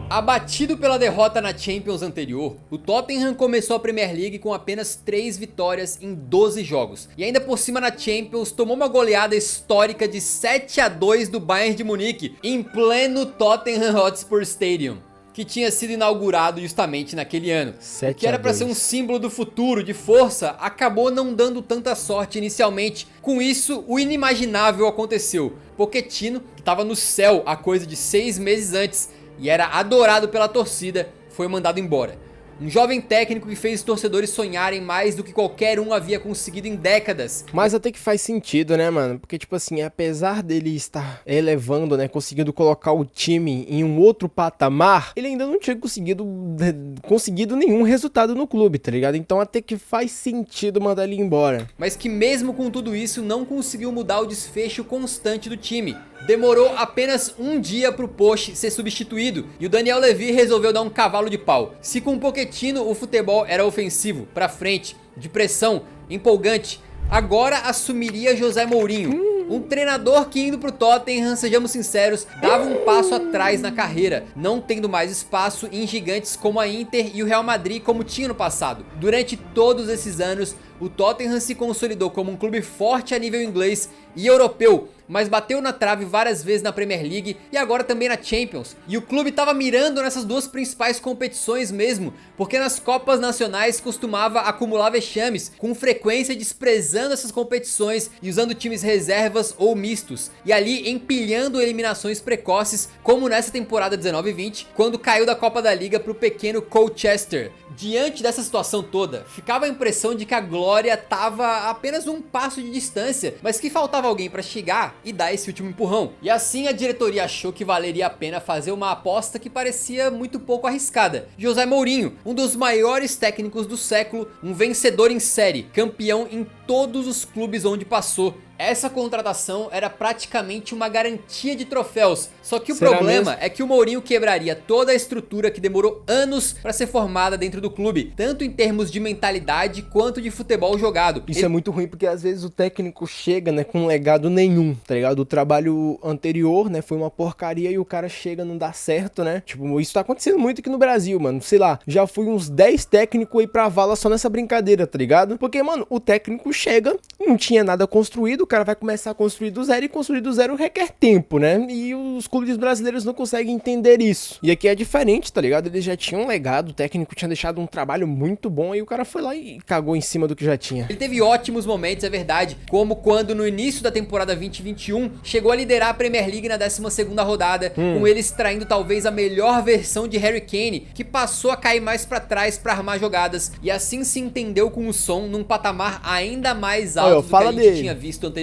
Abatido pela derrota na Champions anterior, o Tottenham começou a Premier League com apenas 3 vitórias em 12 jogos. E ainda por cima na Champions tomou uma goleada histórica de 7-2 do Bayern de Munique, em pleno Tottenham Hotspur Stadium, que tinha sido inaugurado justamente naquele ano. O que era para ser um símbolo do futuro, de força, acabou não dando tanta sorte inicialmente. Com isso, o inimaginável aconteceu. Pochettino, que estava no céu há coisa de 6 meses antes, e era adorado pela torcida, foi mandado embora. Um jovem técnico que fez os torcedores sonharem mais do que qualquer um havia conseguido em décadas. Mas até que faz sentido, né, mano? Porque, tipo assim, apesar dele estar elevando, né, conseguindo colocar o time em um outro patamar, ele ainda não tinha conseguido nenhum resultado no clube, tá ligado? Então até que faz sentido mandar ele embora. Mas que mesmo com tudo isso, não conseguiu mudar o desfecho constante do time. Demorou apenas um dia pro Poch ser substituído e o Daniel Levy resolveu dar um cavalo de pau. Se com o Pochettino o futebol era ofensivo, pra frente, de pressão, empolgante, agora assumiria José Mourinho. Um treinador que indo pro Tottenham, sejamos sinceros, dava um passo atrás na carreira, não tendo mais espaço em gigantes como a Inter e o Real Madrid como tinha no passado. Durante todos esses anos, o Tottenham se consolidou como um clube forte a nível inglês e europeu, mas bateu na trave várias vezes na Premier League e agora também na Champions. E o clube estava mirando nessas duas principais competições mesmo, porque nas Copas Nacionais costumava acumular vexames, com frequência desprezando essas competições e usando times reservas ou mistos, e ali empilhando eliminações precoces, como nessa temporada 19-20, quando caiu da Copa da Liga para o pequeno Colchester. Diante dessa situação toda, ficava a impressão de que a glória estava a apenas um passo de distância, mas que faltava alguém para chegar e dar esse último empurrão. E assim a diretoria achou que valeria a pena fazer uma aposta que parecia muito pouco arriscada. José Mourinho, um dos maiores técnicos do século, um vencedor em série, campeão em todos os clubes onde passou. Essa contratação era praticamente uma garantia de troféus, só que o problema é que o Mourinho quebraria toda a estrutura que demorou anos para ser formada dentro do clube, tanto em termos de mentalidade quanto de futebol jogado. Isso é muito ruim porque às vezes o técnico chega, né, com um legado nenhum, tá ligado? O trabalho anterior, né, foi uma porcaria e o cara chega, não dá certo, né? Tipo, isso tá acontecendo muito aqui no Brasil, mano. Sei lá, já fui uns 10 técnicos aí pra vala só nessa brincadeira, tá ligado? Porque, mano, o técnico chega, não tinha nada construído, o cara vai começar a construir do zero e construir do zero requer tempo, né? E os clubes brasileiros não conseguem entender isso. E aqui é diferente, tá ligado? Eles já tinham um legado, o técnico tinha deixado um trabalho muito bom e o cara foi lá e cagou em cima do que já tinha. Ele teve ótimos momentos, é verdade, como quando no início da temporada 2021 chegou a liderar a Premier League na 12ª rodada, com ele extraindo talvez a melhor versão de Harry Kane, que passou a cair mais pra trás pra armar jogadas, e assim se entendeu com o som num patamar ainda mais alto do que a gente tinha visto anteriormente.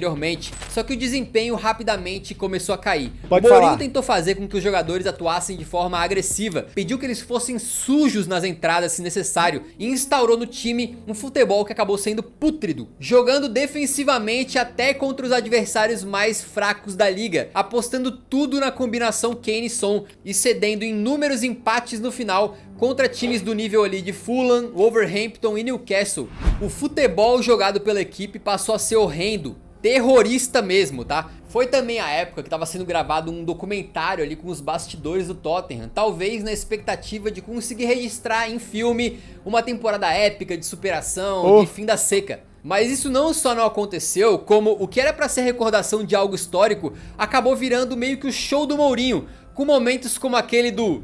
Só que o desempenho rapidamente começou a cair. O Mourinho tentou fazer com que os jogadores atuassem de forma agressiva, pediu que eles fossem sujos nas entradas se necessário e instaurou no time um futebol que acabou sendo pútrido, jogando defensivamente até contra os adversários mais fracos da liga, apostando tudo na combinação Kane e Son e cedendo inúmeros empates no final contra times do nível ali de Fulham, Wolverhampton e Newcastle. O futebol jogado pela equipe passou a ser horrendo, terrorista mesmo, tá? Foi também a época que estava sendo gravado um documentário ali com os bastidores do Tottenham, talvez na expectativa de conseguir registrar em filme uma temporada épica de superação, de fim da seca. Mas isso não só não aconteceu, como o que era pra ser recordação de algo histórico, acabou virando meio que o show do Mourinho, com momentos como aquele do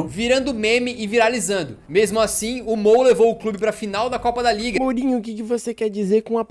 virando meme e viralizando. Mesmo assim, o Mo levou o clube pra final da Copa da Liga. Mourinho, o que você quer dizer com a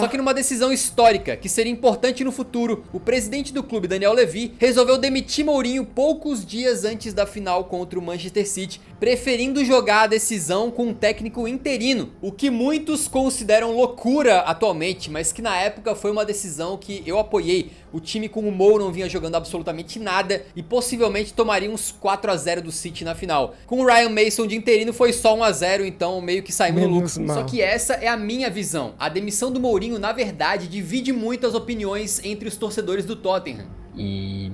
Só que numa decisão histórica, que seria importante no futuro, o presidente do clube, Daniel Levy, resolveu demitir Mourinho poucos dias antes da final contra o Manchester City, preferindo jogar a decisão com um técnico interino, o que muitos consideram loucura atualmente, mas que na época foi uma decisão que eu apoiei. O time com o Mo não vinha jogando absolutamente nada e possivelmente tomaria uns 4-0 do City na final. Com o Ryan Mason de interino foi só 1-0, então meio que saímos no lucro. Só que essa é a minha visão. A demissão do Mourinho, na verdade, divide muito as opiniões entre os torcedores do Tottenham. E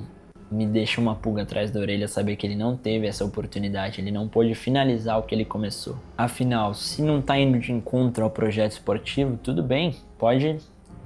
me deixa uma pulga atrás da orelha saber que ele não teve essa oportunidade, ele não pôde finalizar o que ele começou. Afinal, se não tá indo de encontro ao projeto esportivo, tudo bem, pode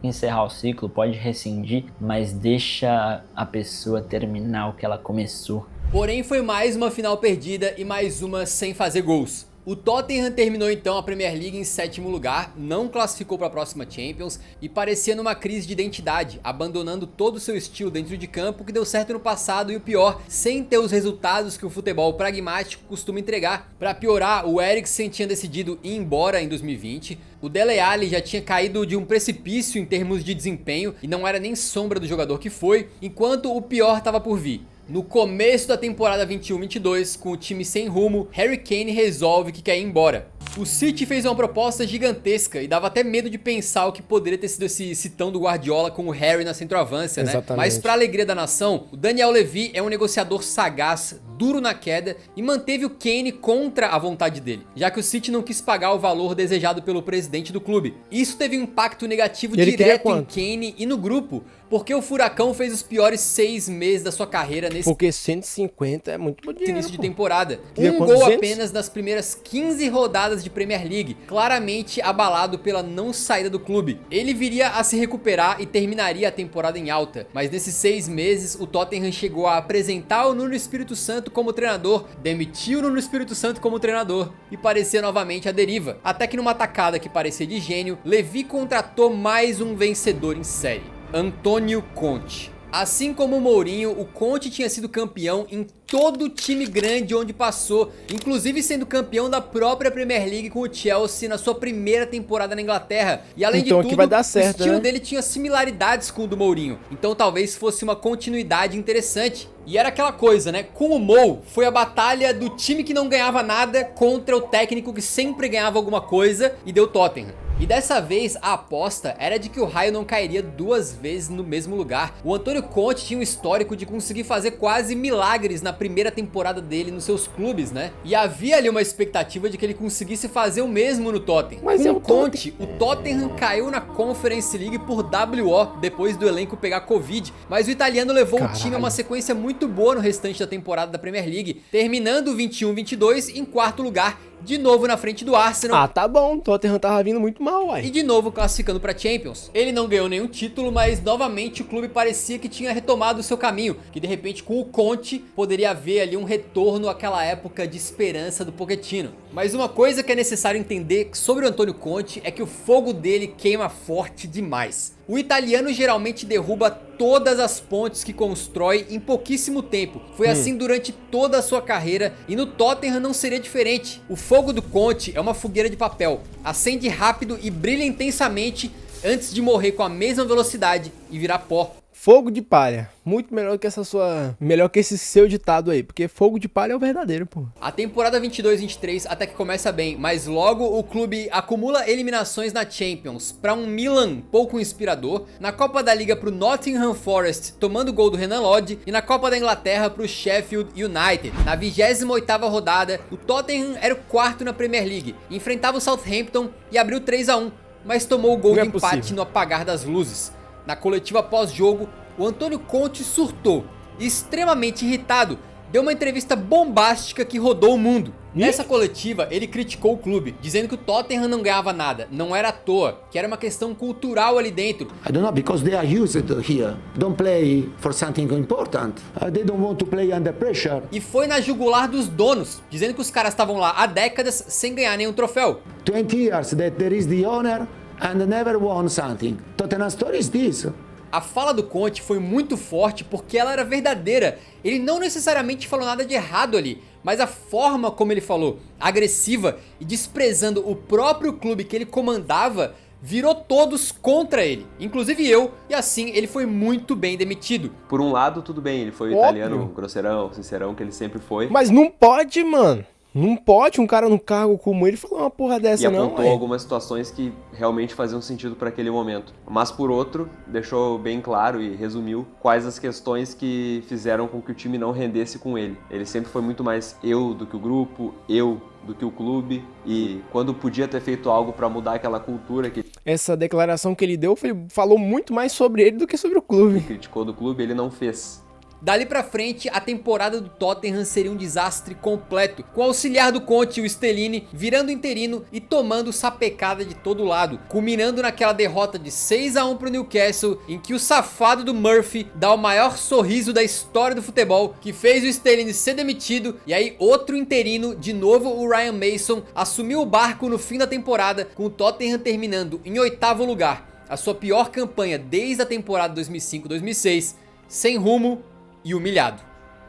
encerrar o ciclo, pode rescindir, mas deixa a pessoa terminar o que ela começou. Porém, foi mais uma final perdida e mais uma sem fazer gols. O Tottenham terminou então a Premier League em 7º lugar, não classificou para a próxima Champions e parecia numa crise de identidade, abandonando todo o seu estilo dentro de campo que deu certo no passado e o pior, sem ter os resultados que o futebol pragmático costuma entregar. Para piorar, o Eriksen tinha decidido ir embora em 2020, o Dele Alli já tinha caído de um precipício em termos de desempenho e não era nem sombra do jogador que foi, enquanto o pior estava por vir. No começo da temporada 21-22, com o time sem rumo, Harry Kane resolve que quer ir embora. O City fez uma proposta gigantesca e dava até medo de pensar o que poderia ter sido esse citão do Guardiola com o Harry na centroavância, né? Exatamente. Mas pra alegria da nação, o Daniel Levy é um negociador sagaz, duro na queda e manteve o Kane contra a vontade dele, já que o City não quis pagar o valor desejado pelo presidente do clube. Isso teve um impacto negativo direto em Kane e no grupo, porque o Furacão fez os piores 6 meses da sua carreira nesse Porque 150 é muito dinheiro, início de temporada. Queria Um quantos? gol 200? apenas nas primeiras 15 rodadas de Premier League, claramente abalado pela não saída do clube. Ele viria a se recuperar e terminaria a temporada em alta, mas nesses 6 meses o Tottenham chegou a apresentar o Nuno Espírito Santo como treinador, demitiu o Nuno Espírito Santo como treinador e parecia novamente à deriva. Até que numa tacada que parecia de gênio, Levy contratou mais um vencedor em série, Antônio Conte. Assim como o Mourinho, o Conte tinha sido campeão em todo time grande onde passou, inclusive sendo campeão da própria Premier League com o Chelsea na sua primeira temporada na Inglaterra. E além Então, de tudo, vai dar certo, o estilo né? dele tinha similaridades com o do Mourinho, então talvez fosse uma continuidade interessante. E era aquela coisa, né? Com o Mo, foi a batalha do time que não ganhava nada contra o técnico que sempre ganhava alguma coisa e deu Tottenham. E dessa vez a aposta era de que o raio não cairia 2 vezes no mesmo lugar. O Antônio Conte tinha um histórico de conseguir fazer quase milagres na primeira temporada dele nos seus clubes, né? E havia ali uma expectativa de que ele conseguisse fazer o mesmo no Tottenham. Mas Com é o o Conte, o Tottenham caiu na Conference League por WO depois do elenco pegar Covid, mas o italiano levou o time a uma sequência muito boa no restante da temporada da Premier League, terminando o 21-22 em 4º lugar, de novo na frente do Arsenal. Ah, tá bom, o Tottenham tava vindo muito mal, uai. E de novo classificando para Champions. Ele não ganhou nenhum título, mas novamente o clube parecia que tinha retomado o seu caminho, que de repente com o Conte poderia haver ali um retorno àquela época de esperança do Pochettino. Mas uma coisa que é necessário entender sobre o Antônio Conte é que o fogo dele queima forte demais. O italiano geralmente derruba todas as pontes que constrói em pouquíssimo tempo. Foi assim durante toda a sua carreira e no Tottenham não seria diferente. O fogo do Conte é uma fogueira de papel. Acende rápido e brilha intensamente antes de morrer com a mesma velocidade e virar pó. Fogo de palha. Muito melhor que essa sua... Melhor que esse seu ditado aí. Porque fogo de palha é o verdadeiro, pô. A temporada 22-23 até que começa bem, mas logo o clube acumula eliminações na Champions para um Milan pouco inspirador, na Copa da Liga pro Nottingham Forest tomando gol do Renan Lodge e na Copa da Inglaterra pro Sheffield United. Na 28ª rodada, o Tottenham era o 4º na Premier League, enfrentava o Southampton e abriu 3-1, mas tomou o gol de empate no apagar das luzes. Na coletiva pós-jogo, o Antônio Conte surtou, extremamente irritado, deu uma entrevista bombástica que rodou o mundo. Nessa coletiva, ele criticou o clube, dizendo que o Tottenham não ganhava nada, não era à toa, que era uma questão cultural ali dentro. I don't know, because they are used here. Don't play for something important. They don't want to play under pressure. E foi na jugular dos donos, dizendo que os caras estavam lá há décadas sem ganhar nenhum troféu. 20 years that there is the owner and never won something. Tottenham story is this. A fala do Conte foi muito forte porque ela era verdadeira. Ele não necessariamente falou nada de errado ali, mas a forma como ele falou, agressiva e desprezando o próprio clube que ele comandava, virou todos contra ele, inclusive eu, e assim ele foi muito bem demitido. Por um lado, tudo bem, ele foi o Óbvio. italiano grosseirão, sincerão, que ele sempre foi. Mas não pode, mano. Não pode um cara no cargo como ele falar uma porra dessa, E não. apontou ué. algumas situações que realmente faziam sentido para aquele momento. Mas por outro, deixou bem claro e resumiu quais as questões que fizeram com que o time não rendesse com ele. Ele sempre foi muito mais eu do que o grupo, eu do que o clube, e quando podia ter feito algo para mudar aquela cultura que Essa declaração que ele deu falou muito mais sobre ele do que sobre o clube. criticou do clube, ele não fez. Dali pra frente, a temporada do Tottenham seria um desastre completo, com o auxiliar do Conte, o Stellini, virando interino e tomando sapecada de todo lado, culminando naquela derrota de 6-1 pro Newcastle, em que o safado do Murphy dá o maior sorriso da história do futebol, que fez o Stellini ser demitido, e aí outro interino, de novo o Ryan Mason, assumiu o barco no fim da temporada, com o Tottenham terminando em 8º lugar, a sua pior campanha desde a temporada 2005-2006, sem rumo e humilhado.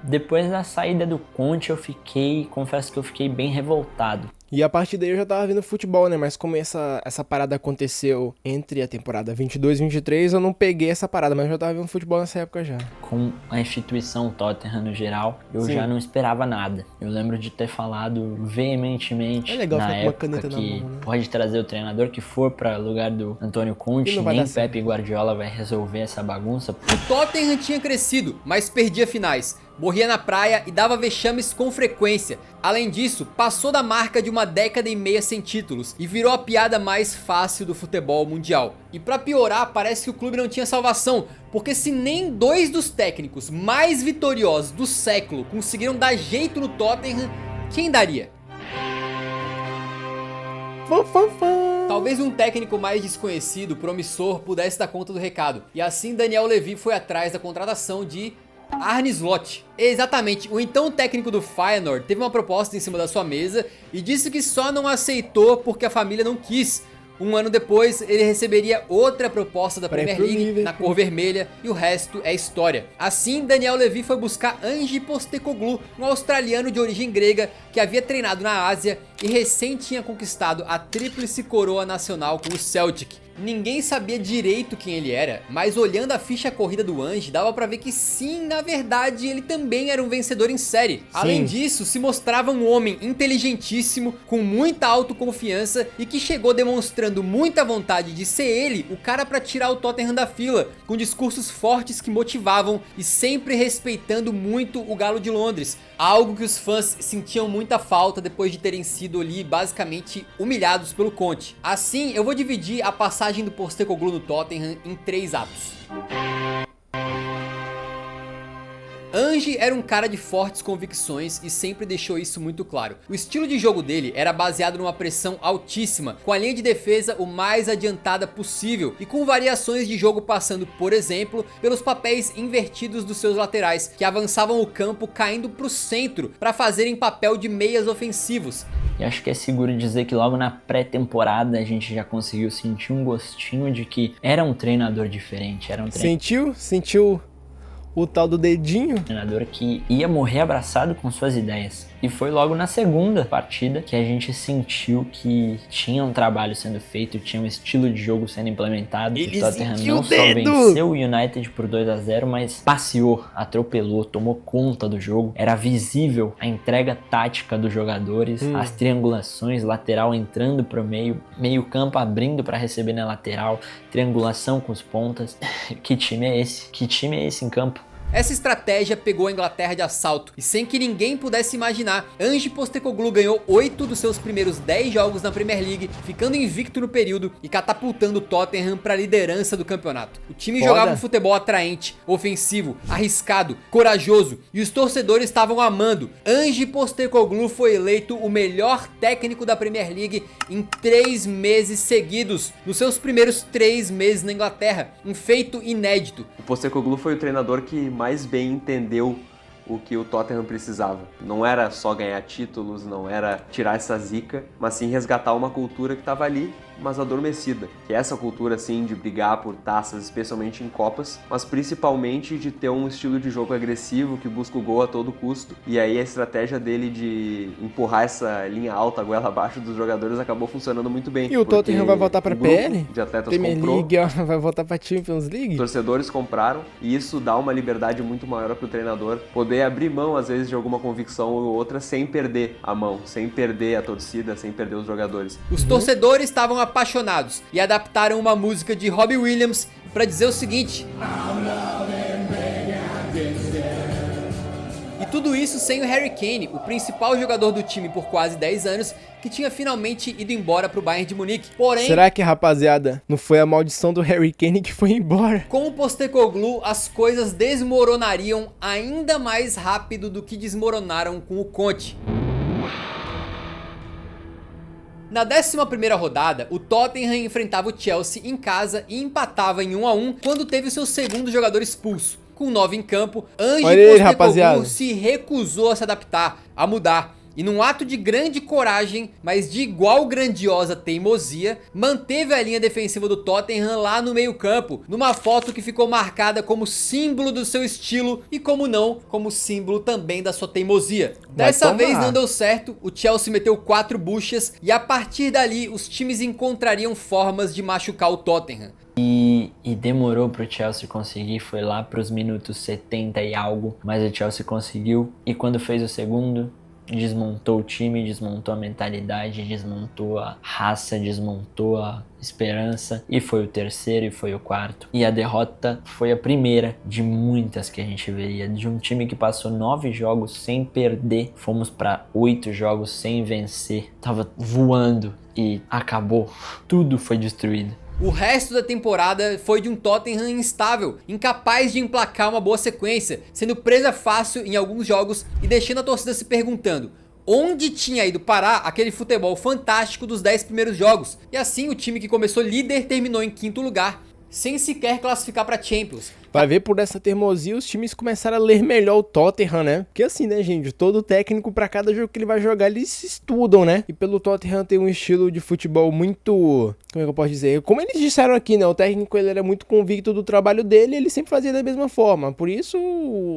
Depois da saída do Conte, confesso que eu fiquei bem revoltado. E a partir daí eu já tava vendo futebol, né? Mas como essa parada aconteceu entre a temporada 22 e 23, eu não peguei essa parada, mas eu já tava vendo futebol nessa época já. Com a instituição Tottenham no geral, eu Sim. já não esperava nada. Eu lembro de ter falado veementemente É legal na ficar com uma época caneta na que mão, né? pode trazer o treinador que for para lugar do Antônio E Conte, não vai nem dar certo. Pepe Guardiola vai resolver essa bagunça. O Tottenham tinha crescido, mas perdia finais, morria na praia e dava vexames com frequência. Além disso, passou da marca de uma década e meia sem títulos e virou a piada mais fácil do futebol mundial. E pra piorar, parece que o clube não tinha salvação, porque se nem 2 dos técnicos mais vitoriosos do século conseguiram dar jeito no Tottenham, quem daria? Talvez um técnico mais desconhecido, promissor, pudesse dar conta do recado. E assim Daniel Levy foi atrás da contratação de Arne Slot. Exatamente, o então técnico do Feyenoord teve uma proposta em cima da sua mesa e disse que só não aceitou porque a família não quis. Um ano depois, ele receberia outra proposta da Premier League na cor vermelha e o resto é história. Assim, Daniel Levy foi buscar Ange Postecoglou, um australiano de origem grega que havia treinado na Ásia e recém tinha conquistado a tríplice coroa nacional com o Celtic. Ninguém sabia direito quem ele era, mas olhando a ficha corrida do Ange, dava pra ver que sim, na verdade, ele também era um vencedor em série. Além disso, se mostrava um homem inteligentíssimo, com muita autoconfiança e que chegou demonstrando muita vontade de ser ele o cara pra tirar o Tottenham da fila, com discursos fortes que motivavam e sempre respeitando muito o Galo de Londres, algo que os fãs sentiam muita falta depois de terem sido ali basicamente humilhados pelo Conte. Assim, eu vou dividir a passagem do Postecoglou no Tottenham em 3 atos. Ange era um cara de fortes convicções e sempre deixou isso muito claro. O estilo de jogo dele era baseado numa pressão altíssima, com a linha de defesa o mais adiantada possível e com variações de jogo passando, por exemplo, pelos papéis invertidos dos seus laterais, que avançavam o campo caindo para o centro para fazerem papel de meias ofensivos. E acho que é seguro dizer que logo na pré-temporada a gente já conseguiu sentir um gostinho de que era um treinador diferente, era um Sentiu o tal do dedinho? treinador que ia morrer abraçado com suas ideias. E foi logo na segunda partida que a gente sentiu que tinha um trabalho sendo feito, tinha um estilo de jogo sendo implementado. Ele o Tottenham sentiu não o só dedo! venceu o United por 2-0, mas passeou, atropelou, tomou conta do jogo. Era visível a entrega tática dos jogadores, as triangulações, lateral entrando pro meio campo abrindo para receber na lateral, triangulação com os pontas. Que time é esse? Que time é esse em campo? Essa estratégia pegou a Inglaterra de assalto e sem que ninguém pudesse imaginar, Ange Postecoglou ganhou 8 dos seus primeiros 10 jogos na Premier League, ficando invicto no período e catapultando o Tottenham para a liderança do campeonato. O time jogava um futebol atraente, ofensivo, arriscado, corajoso e os torcedores estavam amando. Ange Postecoglou foi eleito o melhor técnico da Premier League em 3 meses seguidos, nos seus primeiros 3 meses na Inglaterra, um feito inédito. O Postecoglou foi o treinador que mais bem entendeu o que o Tottenham precisava. Não era só ganhar títulos, não era tirar essa zica, mas sim resgatar uma cultura que estava ali mas adormecida, que é essa cultura assim de brigar por taças, especialmente em Copas, mas principalmente de ter um estilo de jogo agressivo que busca o gol a todo custo, e aí a estratégia dele de empurrar essa linha alta, a goela abaixo dos jogadores acabou funcionando muito bem. E o Tottenham vai voltar pra PL? De atletas Premier comprou, League, ó, vai voltar pra Champions League? torcedores compraram, e isso dá uma liberdade muito maior pro treinador poder abrir mão às vezes de alguma convicção ou outra sem perder a mão, sem perder a torcida, sem perder os jogadores. Os torcedores estavam apaixonados e adaptaram uma música de Robbie Williams para dizer o seguinte: e tudo isso sem o Harry Kane, o principal jogador do time por quase 10 anos, que tinha finalmente ido embora pro Bayern de Munique. Porém, será que, rapaziada, não foi a maldição do Harry Kane que foi embora? com o Postecoglou, as coisas desmoronariam ainda mais rápido do que desmoronaram com o Conte. Na 11ª rodada, o Tottenham enfrentava o Chelsea em casa e empatava em 1 a 1 quando teve o seu segundo jogador expulso. Com 9 em campo, Ange Postecoglou se recusou a se adaptar, a mudar. E num ato de grande coragem, mas de igual grandiosa teimosia, manteve a linha defensiva do Tottenham lá no meio campo, numa foto que ficou marcada como símbolo do seu estilo e, como não, como símbolo também da sua teimosia. Dessa vez não deu certo, o Chelsea meteu 4 buchas e a partir dali os times encontrariam formas de machucar o Tottenham. E demorou pro Chelsea conseguir, foi lá pros minutos 70 e algo, mas o Chelsea conseguiu, e quando fez o segundo, desmontou o time, desmontou a mentalidade, desmontou a raça, desmontou a esperança, e foi o terceiro e foi o quarto. E a derrota foi a primeira de muitas que a gente veria, de um time que passou 9 jogos sem perder, fomos para 8 jogos sem vencer, tava voando e acabou, tudo foi destruído. O resto da temporada foi de um Tottenham instável, incapaz de emplacar uma boa sequência, sendo presa fácil em alguns jogos e deixando a torcida se perguntando onde tinha ido parar aquele futebol fantástico dos 10 primeiros jogos. E assim o time que começou líder terminou em 5º lugar, sem sequer classificar para Champions. Vai ver, por essa teimosia, os times começaram a ler melhor o Tottenham, né? Porque assim, né, gente, todo técnico pra cada jogo que ele vai jogar, eles estudam, né? E pelo Tottenham tem um estilo de futebol muito... como é que eu posso dizer? Como eles disseram aqui, né? O técnico, ele era muito convicto do trabalho dele e ele sempre fazia da mesma forma. Por isso,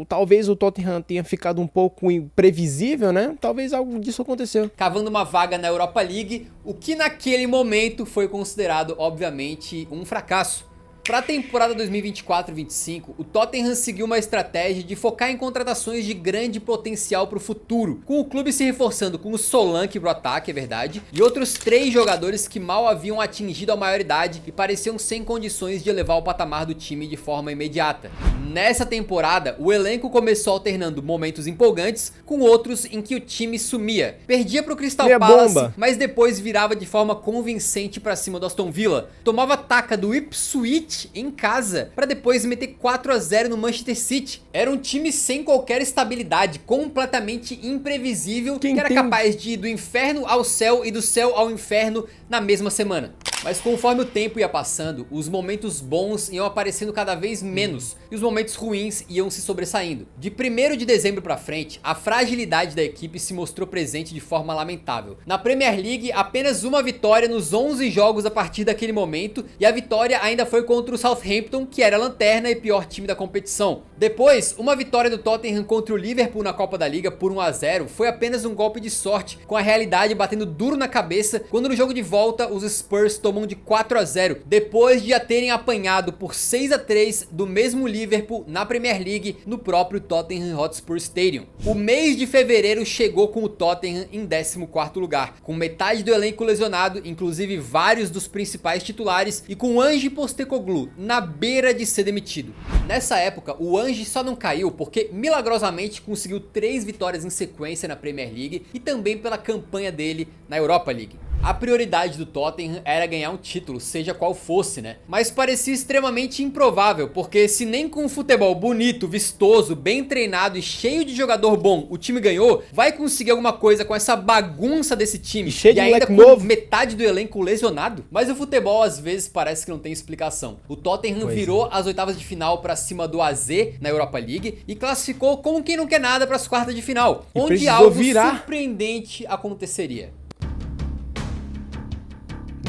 talvez o Tottenham tenha ficado um pouco imprevisível, né? Talvez algo disso aconteceu. Cavando uma vaga na Europa League, o que naquele momento foi considerado, obviamente, um fracasso. Para a temporada 2024-25, o Tottenham seguiu uma estratégia de focar em contratações de grande potencial para o futuro, com o clube se reforçando com o Solanke pro ataque, é verdade, e outros 3 jogadores que mal haviam atingido a maioridade e pareciam sem condições de elevar o patamar do time de forma imediata. Nessa temporada, o elenco começou alternando momentos empolgantes com outros em que o time sumia. Perdia pro Crystal Palace, mas depois virava de forma convincente para cima do Aston Villa. Tomava taca do Ipswich em casa, para depois meter 4 a 0 no Manchester City. Era um time sem qualquer estabilidade, completamente imprevisível, que era capaz de ir do inferno ao céu e do céu ao inferno na mesma semana. Mas conforme o tempo ia passando, os momentos bons iam aparecendo cada vez menos e os momentos ruins iam se sobressaindo. De 1º de dezembro pra frente, a fragilidade da equipe se mostrou presente de forma lamentável. Na Premier League, apenas uma vitória nos 11 jogos a partir daquele momento, e a vitória ainda foi contra o Southampton, que era a lanterna e pior time da competição. Depois, uma vitória do Tottenham contra o Liverpool na Copa da Liga por 1 a 0 foi apenas um golpe de sorte, com a realidade batendo duro na cabeça, quando no jogo de volta os Spurs tomam de 4 a 0, depois de já terem apanhado por 6 a 3 do mesmo Liverpool na Premier League no próprio Tottenham Hotspur Stadium. O mês de fevereiro chegou com o Tottenham em 14º lugar, com metade do elenco lesionado, inclusive vários dos principais titulares, e com Ange Postecoglou na beira de ser demitido. Nessa época, o Ange só não caiu porque milagrosamente conseguiu 3 vitórias em sequência na Premier League e também pela campanha dele na Europa League. A prioridade do Tottenham era ganhar um título, seja qual fosse, né? Mas parecia extremamente improvável, porque se nem com um futebol bonito, vistoso, bem treinado e cheio de jogador bom o time ganhou, vai conseguir alguma coisa com essa bagunça desse time e ainda com metade do elenco lesionado? Mas o futebol às vezes parece que não tem explicação. O Tottenham virou as oitavas de final para cima do AZ na Europa League e classificou como quem não quer nada para as quartas de final, onde algo surpreendente aconteceria.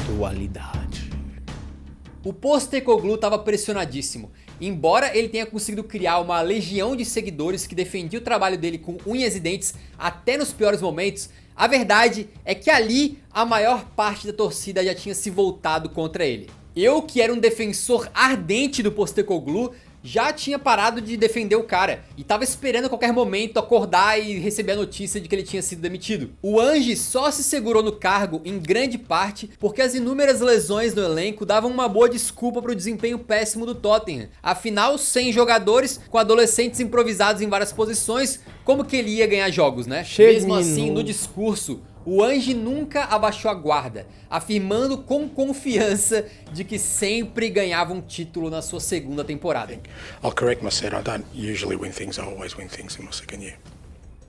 Dualidade. O Postecoglou estava pressionadíssimo. Embora ele tenha conseguido criar uma legião de seguidores que defendia o trabalho dele com unhas e dentes até nos piores momentos, a verdade é que ali a maior parte da torcida já tinha se voltado contra ele. Eu, que era um defensor ardente do Postecoglou, já tinha parado de defender o cara e tava esperando a qualquer momento acordar e receber a notícia de que ele tinha sido demitido. O Ange só se segurou no cargo em grande parte porque as inúmeras lesões no elenco davam uma boa desculpa para o desempenho péssimo do Tottenham. Afinal, sem jogadores, com adolescentes improvisados em várias posições, como que ele ia ganhar jogos, né? Mesmo assim, no discurso, o Ange nunca abaixou a guarda, afirmando com confiança de que sempre ganhava um título na sua segunda temporada. I'll correct myself, I don't usually win things, I always win things in my second year.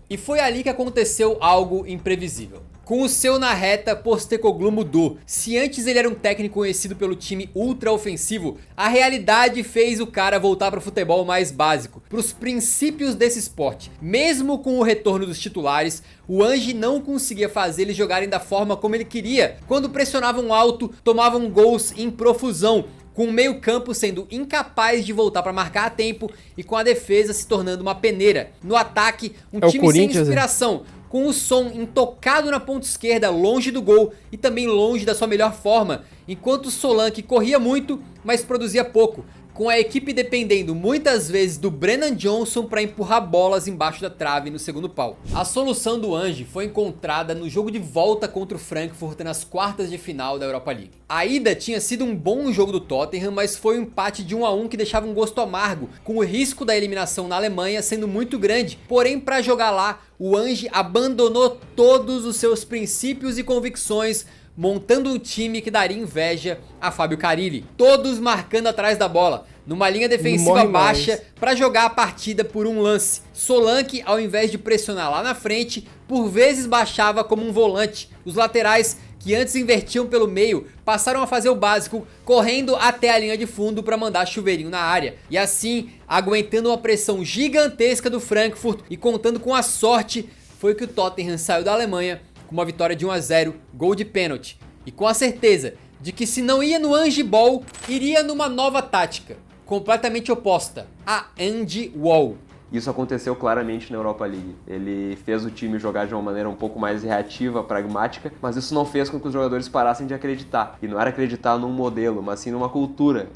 E foi ali que aconteceu algo imprevisível. Com o seu na reta, Postecoglou mudou. Se antes ele era um técnico conhecido pelo time ultra ofensivo, a realidade fez o cara voltar para o futebol mais básico, para os princípios desse esporte. Mesmo com o retorno dos titulares, o Ange não conseguia fazer eles jogarem da forma como ele queria. Quando pressionavam alto, tomavam gols em profusão, com o meio campo sendo incapaz de voltar para marcar a tempo e com a defesa se tornando uma peneira. No ataque, um time sem inspiração, com o Son intocado na ponta esquerda, longe do gol e também longe da sua melhor forma, enquanto o Solanke corria muito, mas produzia pouco, com a equipe dependendo muitas vezes do Brennan Johnson para empurrar bolas embaixo da trave no segundo pau. A solução do Ange foi encontrada no jogo de volta contra o Frankfurt nas quartas de final da Europa League. A ida tinha sido um bom jogo do Tottenham, mas foi um empate de 1-1 que deixava um gosto amargo, com o risco da eliminação na Alemanha sendo muito grande. Porém, para jogar lá, o Ange abandonou todos os seus princípios e convicções, montando um time que daria inveja a Fábio Carille. Todos marcando atrás da bola, numa linha defensiva baixa para jogar a partida por um lance. Solanke, ao invés de pressionar lá na frente, por vezes baixava como um volante. Os laterais, que antes invertiam pelo meio, passaram a fazer o básico, correndo até a linha de fundo para mandar chuveirinho na área. E assim, aguentando uma pressão gigantesca do Frankfurt e contando com a sorte, foi que o Tottenham saiu da Alemanha com uma vitória de 1-0, gol de pênalti. E com a certeza de que se não ia no Ange Ball, iria numa nova tática, completamente oposta, a Ange Wall. Isso aconteceu claramente na Europa League. Ele fez o time jogar de uma maneira um pouco mais reativa, pragmática, mas isso não fez com que os jogadores parassem de acreditar. E não era acreditar num modelo, mas sim numa cultura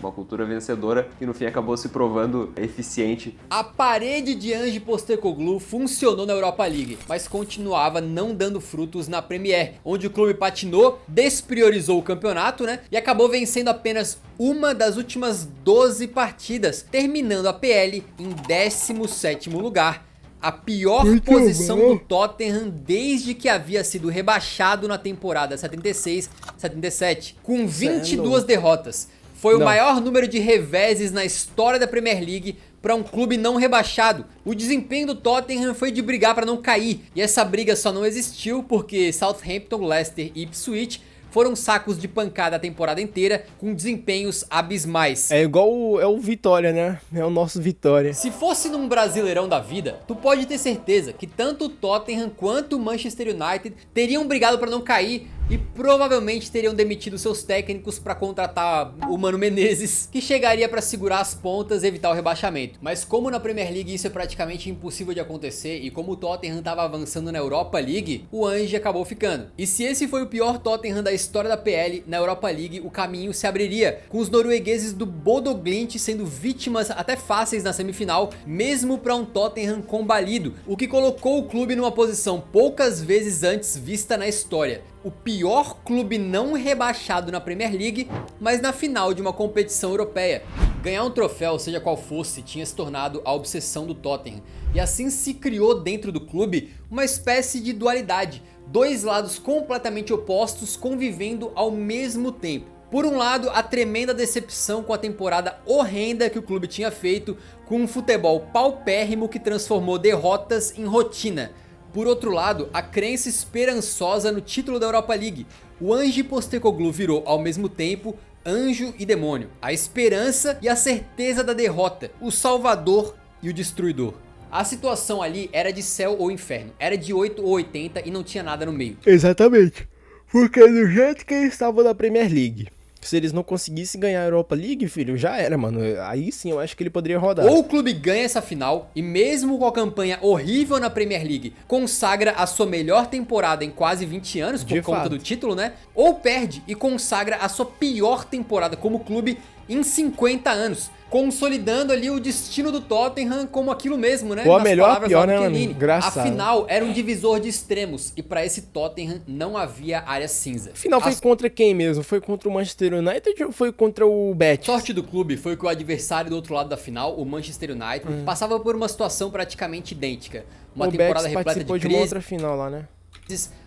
vencedora, que no fim acabou se provando eficiente. A parede de Ange Postecoglou funcionou na Europa League, mas continuava não dando frutos na Premier, onde o clube patinou, despriorizou o campeonato, e acabou vencendo apenas uma das últimas 12 partidas, terminando a PL em 17º lugar, a pior posição do Tottenham desde que havia sido rebaixado na temporada 76-77, com 22 derrotas. Foi o maior número de reveses na história da Premier League para um clube não rebaixado. O desempenho do Tottenham foi de brigar para não cair, e essa briga só não existiu porque Southampton, Leicester e Ipswich foram sacos de pancada a temporada inteira, com desempenhos abismais. É igual o Vitória, né? É o nosso Vitória. Se fosse num Brasileirão da vida, tu pode ter certeza que tanto o Tottenham quanto o Manchester United teriam brigado para não cair e provavelmente teriam demitido seus técnicos para contratar o Mano Menezes, que chegaria para segurar as pontas e evitar o rebaixamento. Mas como na Premier League isso é praticamente impossível de acontecer e como o Tottenham estava avançando na Europa League, o Ange acabou ficando. E se esse foi o pior Tottenham da história da PL, na Europa League o caminho se abriria, com os noruegueses do Bodo Glimt sendo vítimas até fáceis na semifinal, mesmo para um Tottenham combalido, o que colocou o clube numa posição poucas vezes antes vista na história. O pior clube não rebaixado na Premier League, mas na final de uma competição europeia. Ganhar um troféu, seja qual fosse, tinha se tornado a obsessão do Tottenham. E assim se criou dentro do clube uma espécie de dualidade. Dois lados completamente opostos convivendo ao mesmo tempo. Por um lado, a tremenda decepção com a temporada horrenda que o clube tinha feito, com um futebol paupérrimo que transformou derrotas em rotina. Por outro lado, a crença esperançosa no título da Europa League. O Ange Postecoglou virou ao mesmo tempo anjo e demônio, a esperança e a certeza da derrota, o salvador e o destruidor. A situação ali era de céu ou inferno, era de 8 ou 80 e não tinha nada no meio. Exatamente. Porque do jeito que eles estavam na Premier League, se eles não conseguissem ganhar a Europa League, filho, já era, mano. Aí sim eu acho que ele poderia rodar. Ou o clube ganha essa final e mesmo com a campanha horrível na Premier League, consagra a sua melhor temporada em quase 20 anos, por conta do título, né? Ou perde e consagra a sua pior temporada como clube em 50 anos, consolidando ali o destino do Tottenham como aquilo mesmo, né? Ou a melhor, pior, né, mano? Engraçado. A final era um divisor de extremos e pra esse Tottenham não havia área cinza. A final foi contra quem mesmo? Foi contra o Manchester United ou foi contra o Betis? Sorte do clube foi que o adversário do outro lado da final, o Manchester United, passava por uma situação praticamente idêntica. Uma temporada repleta de uma outra final lá, né?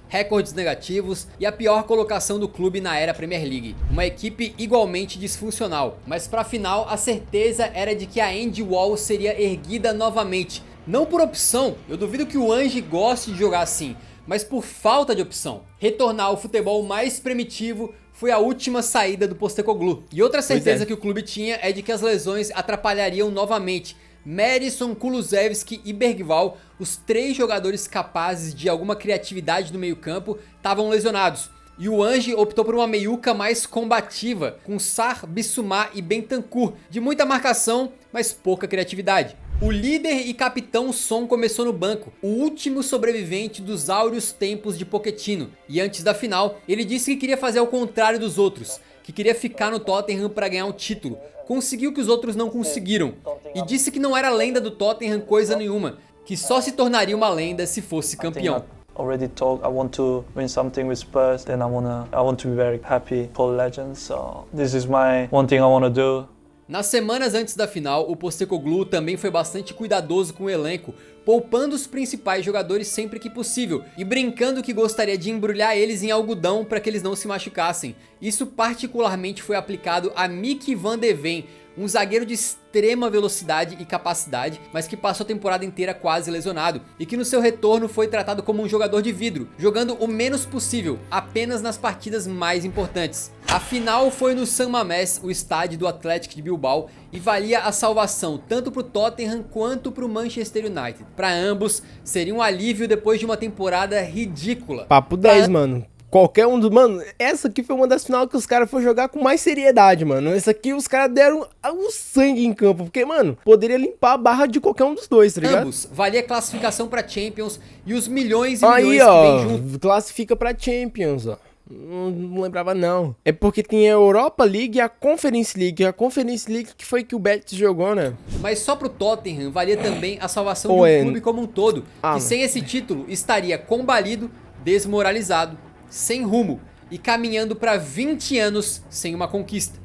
Recordes negativos e a pior colocação do clube na era Premier League. Uma equipe igualmente disfuncional, mas pra final a certeza era de que a End Wall seria erguida novamente. Não por opção, eu duvido que o Ange goste de jogar assim, mas por falta de opção. Retornar ao futebol mais primitivo foi a última saída do Postecoglou. E outra certeza que o clube tinha é de que as lesões atrapalhariam novamente. Madison, Kulusevski e Bergvall, os 3 jogadores capazes de alguma criatividade no meio campo, estavam lesionados. E o Ange optou por uma meiuca mais combativa, com Sarr, Bissouma e Bentancur, de muita marcação, mas pouca criatividade. O líder e capitão Son começou no banco, o último sobrevivente dos áureos tempos de Pochettino. E antes da final, ele disse que queria fazer ao contrário dos outros, que queria ficar no Tottenham para ganhar um título. Conseguiu o que os outros não conseguiram. E disse que não era lenda do Tottenham coisa nenhuma, que só se tornaria uma lenda se fosse campeão. Already told I want to win something with Spurs, then I want to be very happy for legends. So this is my one thing I want to do. Nas semanas antes da final, o Postecoglou também foi bastante cuidadoso com o elenco, poupando os principais jogadores sempre que possível e brincando que gostaria de embrulhar eles em algodão para que eles não se machucassem. Isso particularmente foi aplicado a Mickey van de Ven, um zagueiro de extrema velocidade e capacidade, mas que passou a temporada inteira quase lesionado, e que no seu retorno foi tratado como um jogador de vidro, jogando o menos possível, apenas nas partidas mais importantes. A final foi no San Mamés, o estádio do Athletic de Bilbao, e valia a salvação tanto para o Tottenham quanto para o Manchester United. Para ambos, seria um alívio depois de uma temporada ridícula. Papo 10, mano. Qualquer um dos... Mano, essa aqui foi uma das finais que os caras foram jogar com mais seriedade, mano. Essa aqui os caras deram o sangue em campo. Porque, mano, poderia limpar a barra de qualquer um dos dois, tá ligado? Ambos, valia classificação pra Champions e os milhões e aí, milhões ó, que vem junto. Classifica pra Champions, ó. Não lembrava não. É porque tem a Europa League e a Conference League. A Conference League que foi que o Betis jogou, né? Mas só pro Tottenham valia também a salvação de um clube como um todo. Que sem esse título estaria combalido, desmoralizado, sem rumo e caminhando para 20 anos sem uma conquista.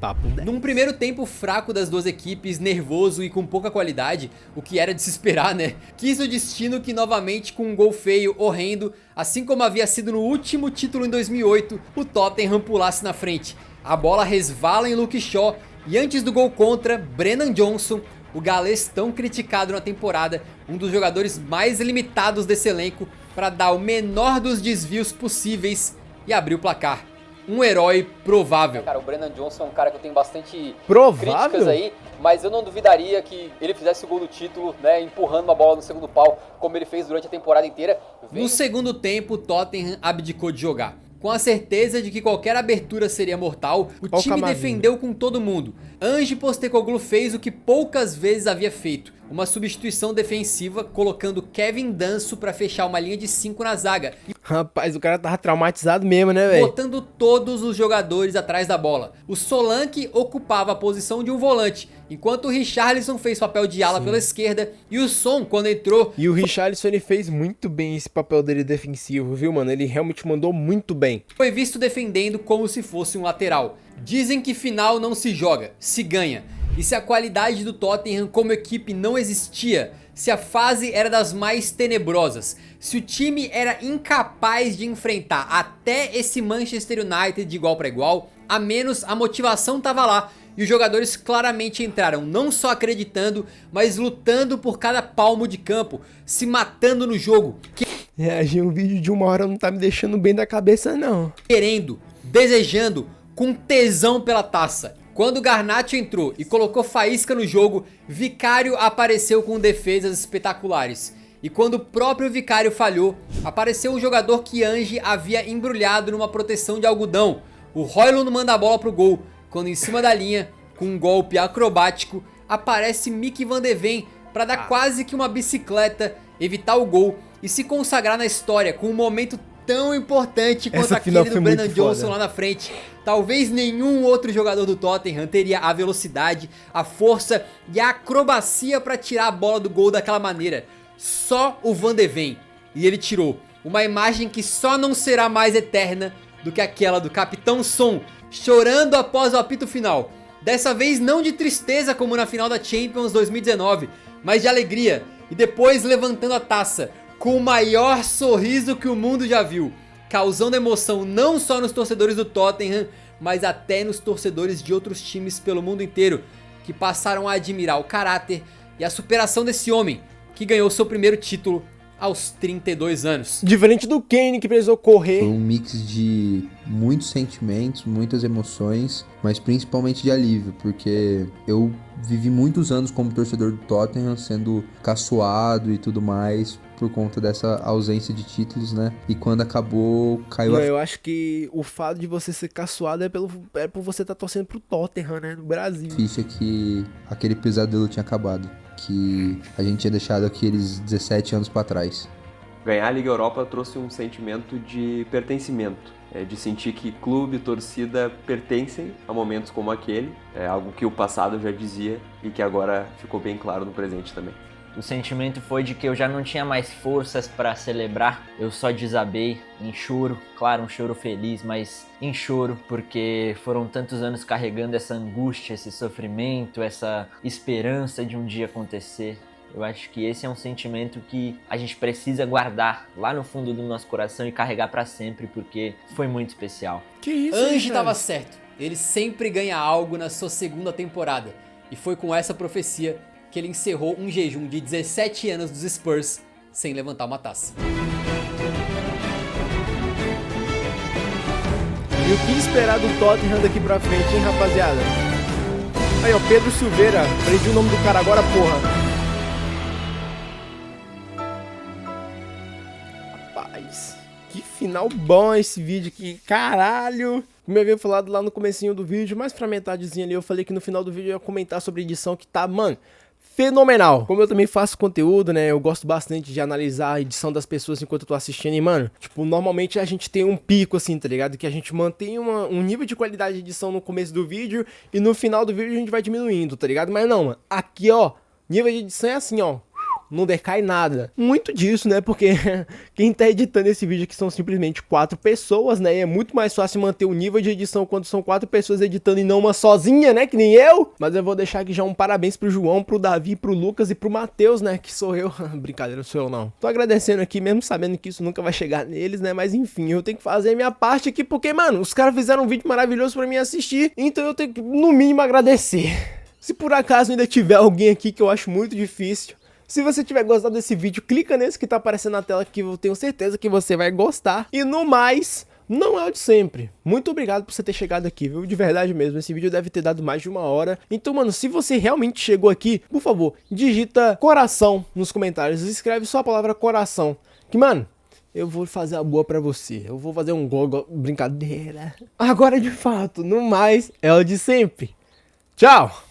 Num primeiro tempo fraco das duas equipes, nervoso e com pouca qualidade, o que era de se esperar, né? Quis o destino que novamente com um gol feio, horrendo, assim como havia sido no último título em 2008, o Tottenham pulasse na frente. A bola resvala em Luke Shaw e antes do gol contra, Brennan Johnson, o galês tão criticado na temporada, um dos jogadores mais limitados desse elenco, para dar o menor dos desvios possíveis e abrir o placar. Um herói provável. Cara, o Brennan Johnson é um cara que eu tenho bastante críticas aí, mas eu não duvidaria que ele fizesse o gol do título, né, empurrando uma bola no segundo pau, como ele fez durante a temporada inteira. No segundo tempo, o Tottenham abdicou de jogar. Com a certeza de que qualquer abertura seria mortal, o time defendeu com todo mundo. Ange Postecoglou fez o que poucas vezes havia feito. Uma substituição defensiva, colocando Kevin Danso pra fechar uma linha de 5 na zaga. Rapaz, o cara tava traumatizado mesmo, né, velho? Botando todos os jogadores atrás da bola. O Solanke ocupava a posição de um volante, enquanto o Richarlison fez papel de ala pela esquerda. E o Son, quando entrou... E o Richarlison, ele fez muito bem esse papel dele defensivo, viu, mano? Ele realmente mandou muito bem. Foi visto defendendo como se fosse um lateral. Dizem que final não se joga, se ganha. E se a qualidade do Tottenham como equipe não existia, se a fase era das mais tenebrosas, se o time era incapaz de enfrentar até esse Manchester United de igual para igual, a menos a motivação tava lá e os jogadores claramente entraram não só acreditando, mas lutando por cada palmo de campo, se matando no jogo. Reagir um vídeo de 1 hora não tá me deixando bem da cabeça não. Querendo, desejando, com tesão pela taça. Quando Garnacho entrou e colocou faísca no jogo, Vicário apareceu com defesas espetaculares. E quando o próprio Vicário falhou, apareceu um jogador que Ange havia embrulhado numa proteção de algodão. O Højlund manda a bola pro gol, quando em cima da linha, com um golpe acrobático, aparece Mick van de Ven para dar quase que uma bicicleta, evitar o gol e se consagrar na história com um momento tão importante quanto aquele do Brennan Johnson lá na frente. Talvez nenhum outro jogador do Tottenham teria a velocidade, a força e a acrobacia para tirar a bola do gol daquela maneira. Só o Van de Ven. E ele tirou uma imagem que só não será mais eterna do que aquela do Capitão Son chorando após o apito final. Dessa vez não de tristeza como na final da Champions 2019, mas de alegria. E depois levantando a taça com o maior sorriso que o mundo já viu, causando emoção não só nos torcedores do Tottenham, mas até nos torcedores de outros times pelo mundo inteiro, que passaram a admirar o caráter e a superação desse homem, que ganhou seu primeiro título aos 32 anos. Diferente do Kane, que precisou correr. Foi um mix de muitos sentimentos, muitas emoções, mas principalmente de alívio, porque eu vivi muitos anos como torcedor do Tottenham, sendo caçoado e tudo mais, por conta dessa ausência de títulos, né? E quando acabou, caiu Eu acho que o fato de você ser caçoado é por você estar torcendo pro Tottenham, né? No Brasil. ficha que aquele pesadelo tinha acabado, que a gente tinha deixado aqueles 17 anos pra trás. Ganhar a Liga Europa trouxe um sentimento de pertencimento, de sentir que clube e torcida pertencem a momentos como aquele, algo que o passado já dizia e que agora ficou bem claro no presente também. O sentimento foi de que eu já não tinha mais forças para celebrar, eu só desabei em choro, claro, um choro feliz, mas em choro, porque foram tantos anos carregando essa angústia, esse sofrimento, essa esperança de um dia acontecer. Eu acho que esse é um sentimento que a gente precisa guardar lá no fundo do nosso coração e carregar para sempre, porque foi muito especial. Que isso, Ange tava certo, ele sempre ganha algo na sua segunda temporada, e foi com essa profecia que ele encerrou um jejum de 17 anos dos Spurs sem levantar uma taça. E o que esperar do Tottenham daqui pra frente, hein, rapaziada? Aí, ó, Pedro Silveira. Aprendi o nome do cara agora, porra. Rapaz, que final bom esse vídeo aqui. Caralho. Como eu havia falado lá no comecinho do vídeo, mais pra metadezinha ali, eu falei que no final do vídeo eu ia comentar sobre a edição que tá, mano, fenomenal. Como eu também faço conteúdo, né, eu gosto bastante de analisar a edição das pessoas enquanto eu tô assistindo e, mano, tipo, normalmente a gente tem um pico, assim, tá ligado? Que a gente mantém um nível de qualidade de edição no começo do vídeo e no final do vídeo a gente vai diminuindo, tá ligado? Mas não, mano, aqui, ó, nível de edição é assim, ó. Não decai nada. Muito disso, né? Porque quem tá editando esse vídeo aqui são simplesmente 4 pessoas, né? E é muito mais fácil manter o nível de edição quando são 4 pessoas editando e não uma sozinha, né? Que nem eu. Mas eu vou deixar aqui já um parabéns pro João, pro Davi, pro Lucas e pro Matheus, né? Que sou eu. Brincadeira, não sou eu não. Tô agradecendo aqui, mesmo sabendo que isso nunca vai chegar neles, né? Mas enfim, eu tenho que fazer a minha parte aqui, porque, mano, os caras fizeram um vídeo maravilhoso pra mim assistir. Então eu tenho que, no mínimo, agradecer. Se por acaso ainda tiver alguém aqui, que eu acho muito difícil, se você tiver gostado desse vídeo, clica nesse que tá aparecendo na tela, que eu tenho certeza que você vai gostar. E no mais, não é o de sempre. Muito obrigado por você ter chegado aqui, viu? De verdade mesmo, esse vídeo deve ter dado mais de 1 hora. Então, mano, se você realmente chegou aqui, por favor, digita coração nos comentários. Escreve só a palavra coração. Que, mano, eu vou fazer a boa pra você. Eu vou fazer um gol, brincadeira. Agora, de fato, no mais, é o de sempre. Tchau!